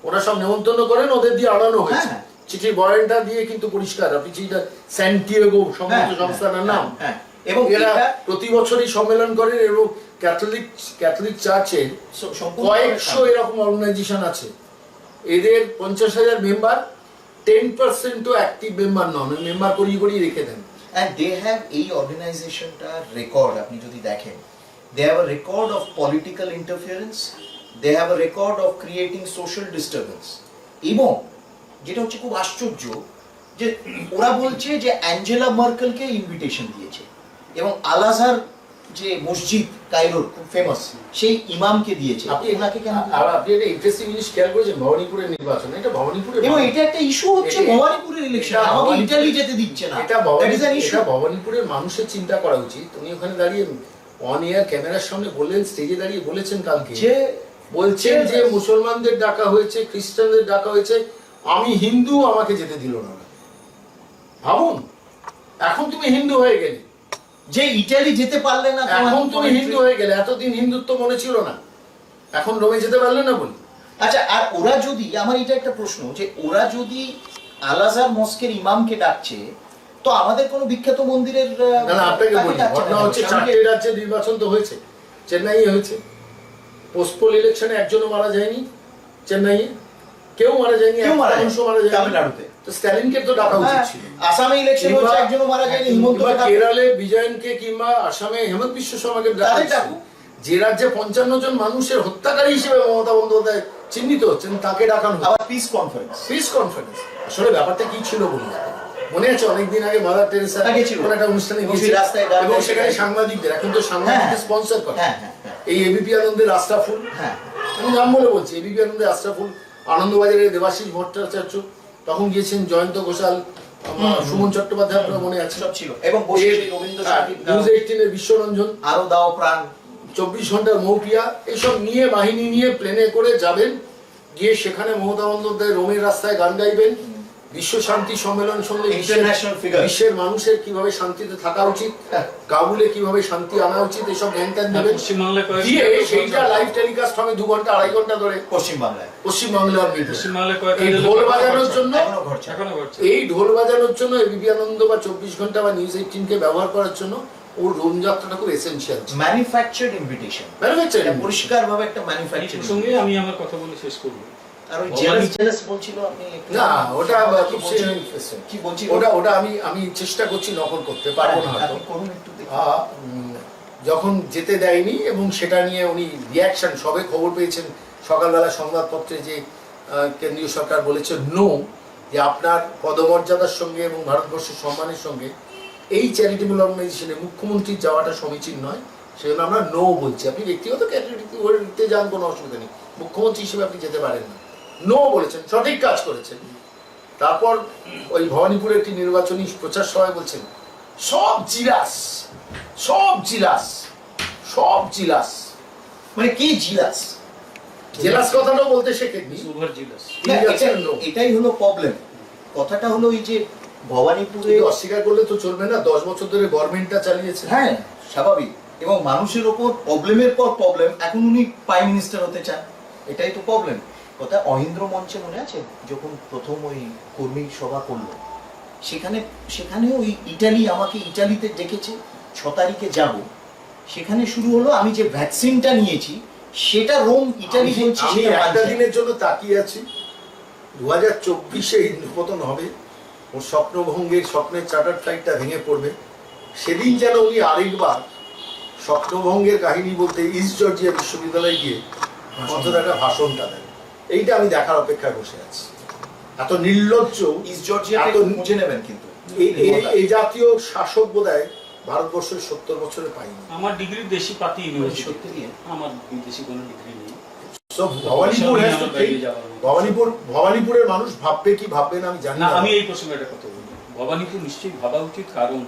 ওরা সব নেমন্তন্ন করেন, ওদের দিয়ে আনানো হয়েছে। চিঠির বয়ানটা দিয়ে কিন্তু পরিষ্কার, আপনি চিঠিটা স্যান্টিয়াগো সমস্ত সংস্থানের নাম, এবং এরা প্রতি বছরই সম্মেলন করেন, এবং ক্যাথলিক চার্চের কয়েকশো এরকম অর্গানাইজেশন আছে। এদের 50,000 মেম্বার, 10% অ্যাক্টিভ মেম্বার নন, মেম্বার করিয়ে রেখে দেন। And they have এই অর্গানাইজেশনটার রেকর্ড আপনি যদি দেখেন, they have a record of political interference, they have a record of creating social disturbance. এবং যেটা হচ্ছে খুব আশ্চর্য যে ওরা বলছে যে অ্যাঞ্জেলা মার্কেলকে ইনভিটেশন দিয়েছে এবং আল আজহার যে মসজিদ কায়রোর খুব ফেমাস সেই ইমামকে দিয়েছে। আপনি ওনাকে কেন? আর আপনি একটা ইন্টারেস্টিং জিনিস খেয়াল করেছেন, ভবানীপুরের নির্বাচন, এটা ভবানীপুরের এবং এটা একটা ইস্যু হচ্ছে ভবানীপুরের ইলেকশন, আমাকে ইটালি যেতে দিচ্ছে না, এটা দ্যাট ইজ অ্যান ইস্যু। ভবানীপুরের মানুষের চিন্তা করা উচিত। উনি ওখানে দাঁড়িয়ে অন এয়ার ক্যামেরার সামনে বললেন, স্টেজে দাঁড়িয়ে বলেছেন কালকে, যে বলছেন যে মুসলমানদের ডাকা হয়েছে, খ্রিস্টানদের ডাকা হয়েছে, আমি হিন্দু, আমাকে যেতে দিল না। ভাবুন, এখন তুমি হিন্দু হয়ে গেলে, যে ইটালি যেতে পারলে না, এখন তুমি হিন্দু হয়ে গেলে, এতদিন হিন্দুত্ব মনে ছিল না, এখন রোমে যেতে পারলে না বলি। আচ্ছা, আর ওরা যদি, আমার এটা একটা প্রশ্ন, যে ওরা যদি আল আজহার মস্কের ইমামকে ডাকছে, তো আমাদের কোনো বিখ্যাত মন্দিরের না না, আপনাকে বলি, ঘটনা হচ্ছে 4টে রাজ্যে নির্বাচন তো হয়েছে, চেন্নাই হয়েছে, পোস্টপোল ইলেকশনে একজনও মারা যায়নি, চেন্নাইয়ে কেউ মারা যায়নি, কেউ মারা মানুষও মারা যায়নি, তামিলনাড়ুতে তো স্ট্যালিনকে তো ডাকা উচিত ছিল। আসামে ইলেকশন হচ্ছে, একজনও মারা যায়নি, হিমন্ত কিংবা কেরালে বিজয়নকে, কিংবা আসামে হেমন্ত বিশ্ব শর্মাকে ডাকা তাদের উচিত। ডাকুক। যে রাজ্যে 55 জন মানুষের হত্যাকারী হিসেবে মমতা বন্দ্যোপাধ্যায় চিহ্নিত হচ্ছেন, তাকে ডাকানো হলো। আবার পিস কনফারেন্স। পিস কনফারেন্স, আসলে ব্যাপারটা কি ছিল বলি, মনে আছে অনেকদিন আগে মাদার টেরেসা গেছিল কোন একটা অনুষ্ঠানে এবং গিয়েছিল, সেই রাস্তায় গান এবং গাইছে। সেখানে সাংবাদিকদের, এখন তো সাংবাদিকদের স্পন্সর করে, হ্যাঁ হ্যাঁ হ্যাঁ এই এবিপি আনন্দের আশরাফুল, হ্যাঁ, আমি নাম বলে বলছি, এবিপি আনন্দের আশরাফুল, আনন্দবাজারের দেবাশিস ভট্টাচার্য, তখন গিয়েছেন জয়ন্ত ঘোষাল, সুমন চট্টোপাধ্যায়, আপনার মনে আছে, সব ছিল। এবং বসে সেই রবীন্দ্রসঙ্গীত নিউজ 18 এর বিশ্বরঞ্জন, আরো দাও প্রাণ, 24 ঘন্টার মৌপিয়া, এসব নিয়ে বাহিনী নিয়ে প্লেনে করে যাবেন, গিয়ে সেখানে মমতা বন্দ্যোপাধ্যায় রোমের রাস্তায় গান গাইবেন, বিশ্ব শান্তি সম্মেলন সঙ্গে ইন্টারন্যাশনাল ফিগার, বিশ্বের মানুষের কিভাবে শান্তিতে থাকা উচিত, কাবুলে কিভাবে শান্তি আনা উচিত, এসব জ্ঞান দেবেন। পশ্চিমবাংলায় দিয়ে সেইটা লাইভ টেলিকাস্ট হবে 2 ঘন্টা 2.5 ঘন্টা ধরে পশ্চিমবাংলায়। পশ্চিমবাংলার মিডিয়া। পশ্চিমবাংলায় এই ঢোল বাজানোর জন্য, এখনো ঘটছে। এখনো ঘটছে। এই ঢোল বাজানোর জন্য এবিপি আনন্দ বা 24 ঘন্টা বা নিউজ 18 কে ব্যবহার করার জন্য ওর রোম যাত্রাটা খুব এসেনশিয়াল। ম্যানুফ্যাকচার্ড ইনভিটেশন, ম্যানুফ্যাকচারিং পরিষ্কার ভাবে একটা এই ম্যানুফ্যাকচারিং। প্রসঙ্গে আমি আমার কথা বলে শেষ করব। আর ওই জেলাস বলছিল আপনি না, ওটা কি বলছিলেন? কি বলছিল ওটা আমি চেষ্টা করছি নকল করতে পারবো না হয়তো। আপনি করুন একটু দেখি। যখন যেতে দেয়নি এবং সেটা নিয়ে উনি রিয়াকশন, সবে খবর পেয়েছেন সকালবেলা সংবাদপত্রে যে কেন্দ্রীয় সরকার বলেছে নো, যে আপনার পদমর্যাদার সঙ্গে এবং ভারতবর্ষের সম্মানের সঙ্গে এই চ্যারিটেবল অর্গানাইজেশনে মুখ্যমন্ত্রীর যাওয়াটা সমীচীন নয়, সেজন্য আমরা নো বলছি। আপনি ব্যক্তিগত ক্যাটাগরিতে যান, কোনো অসুবিধা নেই, মুখ্যমন্ত্রী হিসেবে আপনি যেতে পারেন না, নো বলেছেন, সঠিক কাজ করেছেন। তারপর ওই ভবানীপুরে একটি নির্বাচনী প্রচার সভায় বলছেন সব জিলাস, সব জিলাস, সব জিলাস, মানে কি জিলাস? জেলাস কথাটাও বলতে শেখেননি। সুভার জিলাস। না, এটাই হলো প্রবলেম। কথাটা হলো এই যে ভবানীপুরে অস্বীকার করলে তো চলবে না, 10 বছর ধরে গভর্নমেন্টটা চালিয়েছে। হ্যাঁ স্বাভাবিক, এবং মানুষের ওপর প্রবলেমের পর প্রবলেম, এখন উনি প্রাইম মিনিস্টার হতে চান, এটাই তো প্রবলেম। কথা অহিন্দ্র মঞ্চে মনে আছে যখন প্রথম ওই কর্মী সভা করলো, সেখানে ওই ইটালি, আমাকে ইটালিতে ডেকেছে, 6 তারিখে যাব, সেখানে শুরু হলো আমি যে ভ্যাকসিনটা নিয়েছি সেটা রোম ইটালি বলছি, আমি সেটা একটা মানছে। দিনের জন্য তাকিয়ে আছি, 2024-এ ইন্দ্রপতন হবে, ওর স্বপ্নভঙ্গের স্বপ্নের চার্টার ফ্লাইটটা ভেঙে পড়বে, সেদিন যেন উনি আরেকবার স্বপ্নভঙ্গের কাহিনী বলতে ইস্ট জর্জিয়া বিশ্ববিদ্যালয়ে গিয়ে অন্তত একটা ভাষণটা দেন। এইটা আমি দেখার অপেক্ষায় বসে আছি। এত নির্লজ্জ, ইস্ট জর্জিয়াকে এত খুঁজে নেবেন কিন্তু এই জাতীয় শাসক বোধহয় ভারতবর্ষের 70 বছরে পাইনি। আমার ডিগ্রি দেশি পাতি ইউনিভার্সিটি, সত্যি দিয়ে আমার বিদেশি কোনো ডিগ্রি নেই। ভবানীপুরের মানুষ ভাববে কি ভাববে না আমি জানি না, না। আমি এই প্রসঙ্গে একটা কথা বলি। ভবানীপুর নিশ্চয়ই ভাবা উচিত, কারণ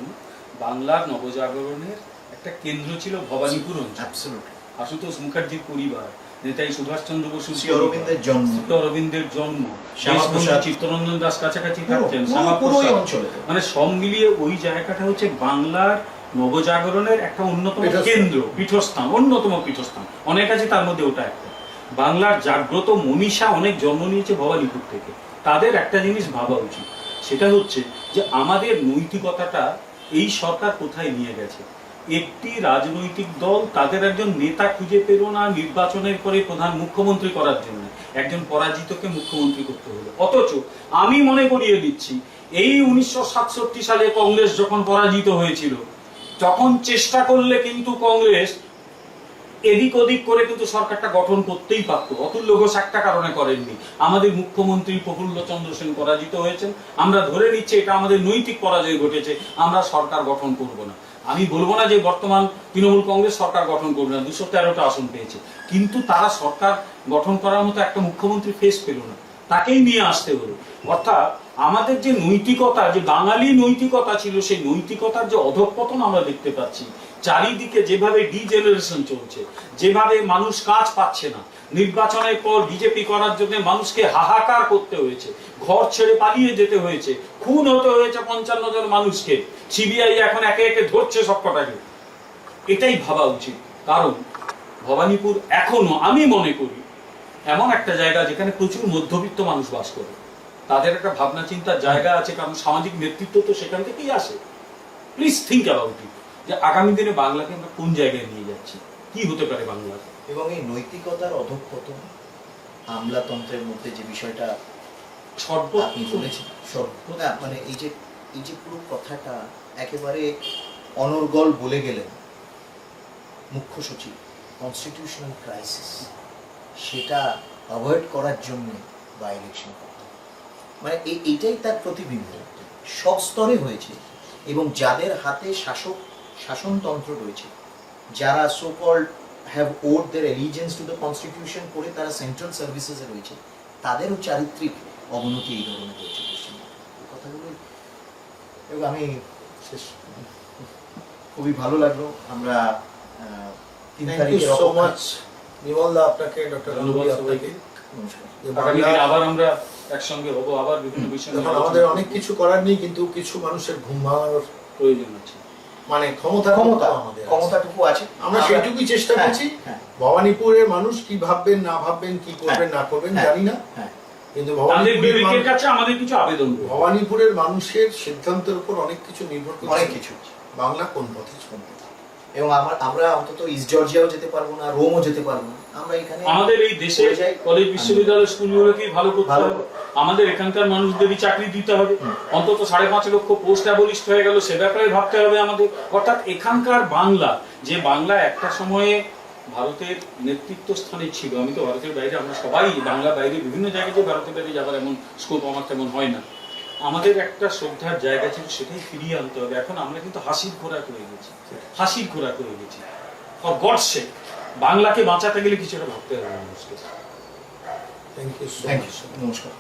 বাংলার নবজাগরণের একটা কেন্দ্র ছিল ভবানীপুর অঞ্চল। অ্যাবসলিউটলি। আশুতোষ মুখার্জির পরিবার, নেতাজি সুভাষচন্দ্র বসুর শ্রী অরবিন্দের জন্ম, অরবিন্দের জন্ম, শ্যামাপ্রসাদ, চিত্তরঞ্জন দাস কাছাকাছি পুরো থাকতেন, ওই শ্যামাপ্রসাদ, অঞ্চলে মানে সব মিলিয়ে ওই জায়গাটা হচ্ছে বাংলার নবজাগরণের একটা অন্যতম কেন্দ্র, পীঠস্থান, অন্যতম পীঠস্থান। অনেক আছে, তার মধ্যে ওটা একটা। বাংলার জাগ্রত মনীষা অনেক জন্ম নিয়েছে ভবানীপুর থেকে। তাদের একটা জিনিস ভাবা উচিত, সেটা হচ্ছে যে আমাদের নৈতিকতাটা এই সরকার কোথায় নিয়ে গেছে। একটি রাজনৈতিক দল তাদের একজন নেতা খুঁজে পেল না নির্বাচনের পরে প্রধান মুখ্যমন্ত্রী করার জন্য, একজন পরাজিতকে মুখ্যমন্ত্রী করতে হলো। অথচ আমি মনে করিয়ে দিচ্ছি, এই 1967 সালে কংগ্রেস যখন পরাজিত হয়েছিল, তখন চেষ্টা করলে কিন্তু কংগ্রেস এদিক ওদিক করে কিন্তু সরকারটা গঠন করতেই পারতো। অতুল্য ঘোষ একটা কারণে করেননি, আমাদের মুখ্যমন্ত্রী প্রফুল্ল চন্দ্র সেন পরাজিত হয়েছেন, আমরা ধরে নিচ্ছি এটা আমাদের নৈতিক পরাজয় ঘটেছে, আমরা সরকার গঠন করব না। আমি বলবো না যে বর্তমান তৃণমূল কংগ্রেস সরকার গঠন করবে না, 213টা আসন পেয়েছে, কিন্তু তারা সরকার গঠন করার মতো একটা মুখ্যমন্ত্রী ফেস পেল না, তাকেই নিয়ে আসতে হলো। অর্থাৎ আমাদের যে নৈতিকতা, যে বাঙালি নৈতিকতা ছিল, সেই নৈতিকতার যে অধঃপতন আমরা দেখতে পাচ্ছি। চারিদিকে যেভাবে ডিজেনারেশন চলছে, যেভাবে মানুষ কাজ পাচ্ছে না, নির্বাচনের পর বিজেপি করার জন্য মানুষকে হাহাকার করতে হয়েছে, ঘর ছেড়ে পালিয়ে যেতে হয়েছে, খুন হতে হয়েছে 55 জন মানুষকে, সিবিআই এখন একে একে ধরছে সবকটাকে। এটাই ভাবা উচিত, কারণ ভবানীপুর এখনো আমি মনে করি এমন একটা জায়গা যেখানে প্রচুর মধ্যবিত্ত মানুষ বাস করে, তাদের একটা ভাবনা চিন্তার জায়গা আছে, কারণ সামাজিক নেতৃত্ব তো সেখান থেকেই আসে। প্লিজ থিঙ্ক অ্যাবাউট ইট, যে আগামী দিনে বাংলাকে আমরা কোন জায়গায় নিয়ে যাচ্ছি, কি হতে পারে বাংলা। এবং এই নৈতিকতার অধঃপতন, আমলাতন্ত্রের মধ্যে যে বিষয়টা আপনি বলেছেন, না মানে এই যে পুরো কথাটা একেবারে অনর্গল বলে গেলেন মুখ্য সচিব, কনস্টিটিউশনাল ক্রাইসিস, সেটা অ্যাভয়েড করার জন্য বাই ইলেকশন করতে, মানে এইটাই তার প্রতিবিম্ব সব স্তরে হয়েছে। এবং যাদের হাতে শাসনতন্ত্র রয়েছে, যারা so called have owed their allegiance to the constitution করে তারা সেন্ট্রাল সার্ভিসেসে রয়েছে, তাদেরও চারিত্রিক অবনতি এই ধরনের হয়েছে পশ্চিমবঙ্গে। কথাগুলো এবং আমি শেষ খুবই ভালো লাগলো। আমরা 3 তারিখে সো মাচ বিমলদা, আপনাকে ডক্টর ধন্যবাদ সবাইকে। আগামী দিনে আবার আমরা একসঙ্গে হবো, আবার বিভিন্ন বিষয় নিয়ে আমাদের অনেক কিছু করার নেই, কিন্তু কিছু মানুষের ঘুম ভাঙানোর প্রয়োজন আছে, মানে ক্ষমতাটুকু আছে, আমরা সেইটুকুই চেষ্টা করছি। ভবানীপুরের মানুষ কি ভাববেন না ভাববেন, কি করবেন না করবেন জানি না, কিন্তু আমাদের কিছু আবেদন, ভবানীপুরের মানুষের সিদ্ধান্তের উপর অনেক কিছু নির্ভর করে, অনেক কিছু বাংলা কোন পথে। এবং আমরা অন্তত ইস্ট জর্জিয়াও যেতে পারবো না, রোমও যেতে পারবো না, আমরা এখানে আমাদের এই দেশে কলেজ বিশ্ববিদ্যালয় স্কুলগুলোকেই ভালো করতে হবে, আমাদের এখানকার মানুষদেরই চাকরি দিতে হবে, অন্তত 5.5 লক্ষ পোস্ট অ্যাবলিশড হয়ে গেল, সে ব্যাপারে ভাবতে হবে আমাদের। অর্থাৎ এখানকার বাংলা, যে বাংলা একটা সময়ে ভারতের নেতৃত্ব স্থানে ছিল, আমি তো ভারতের বাইরে, আমরা সবাই বাংলা বাইরে বিভিন্ন জায়গায় যে ভারতের বাইরে যাবার এমন স্কোপ আমার তেমন হয় না, আমাদের একটা শ্রদ্ধার জায়গা ছিল, সেটাই ফিরিয়ে আনতে হবে। এখন আমরা কিন্তু হাসির খোরাক হয়ে গেছি, ফর গডস সেক বাংলাকে বাঁচাতে গেলে কিছু একটা ভাবতে হবে মানুষকে। থ্যাংক ইউ সো মাচ, নমস্কার।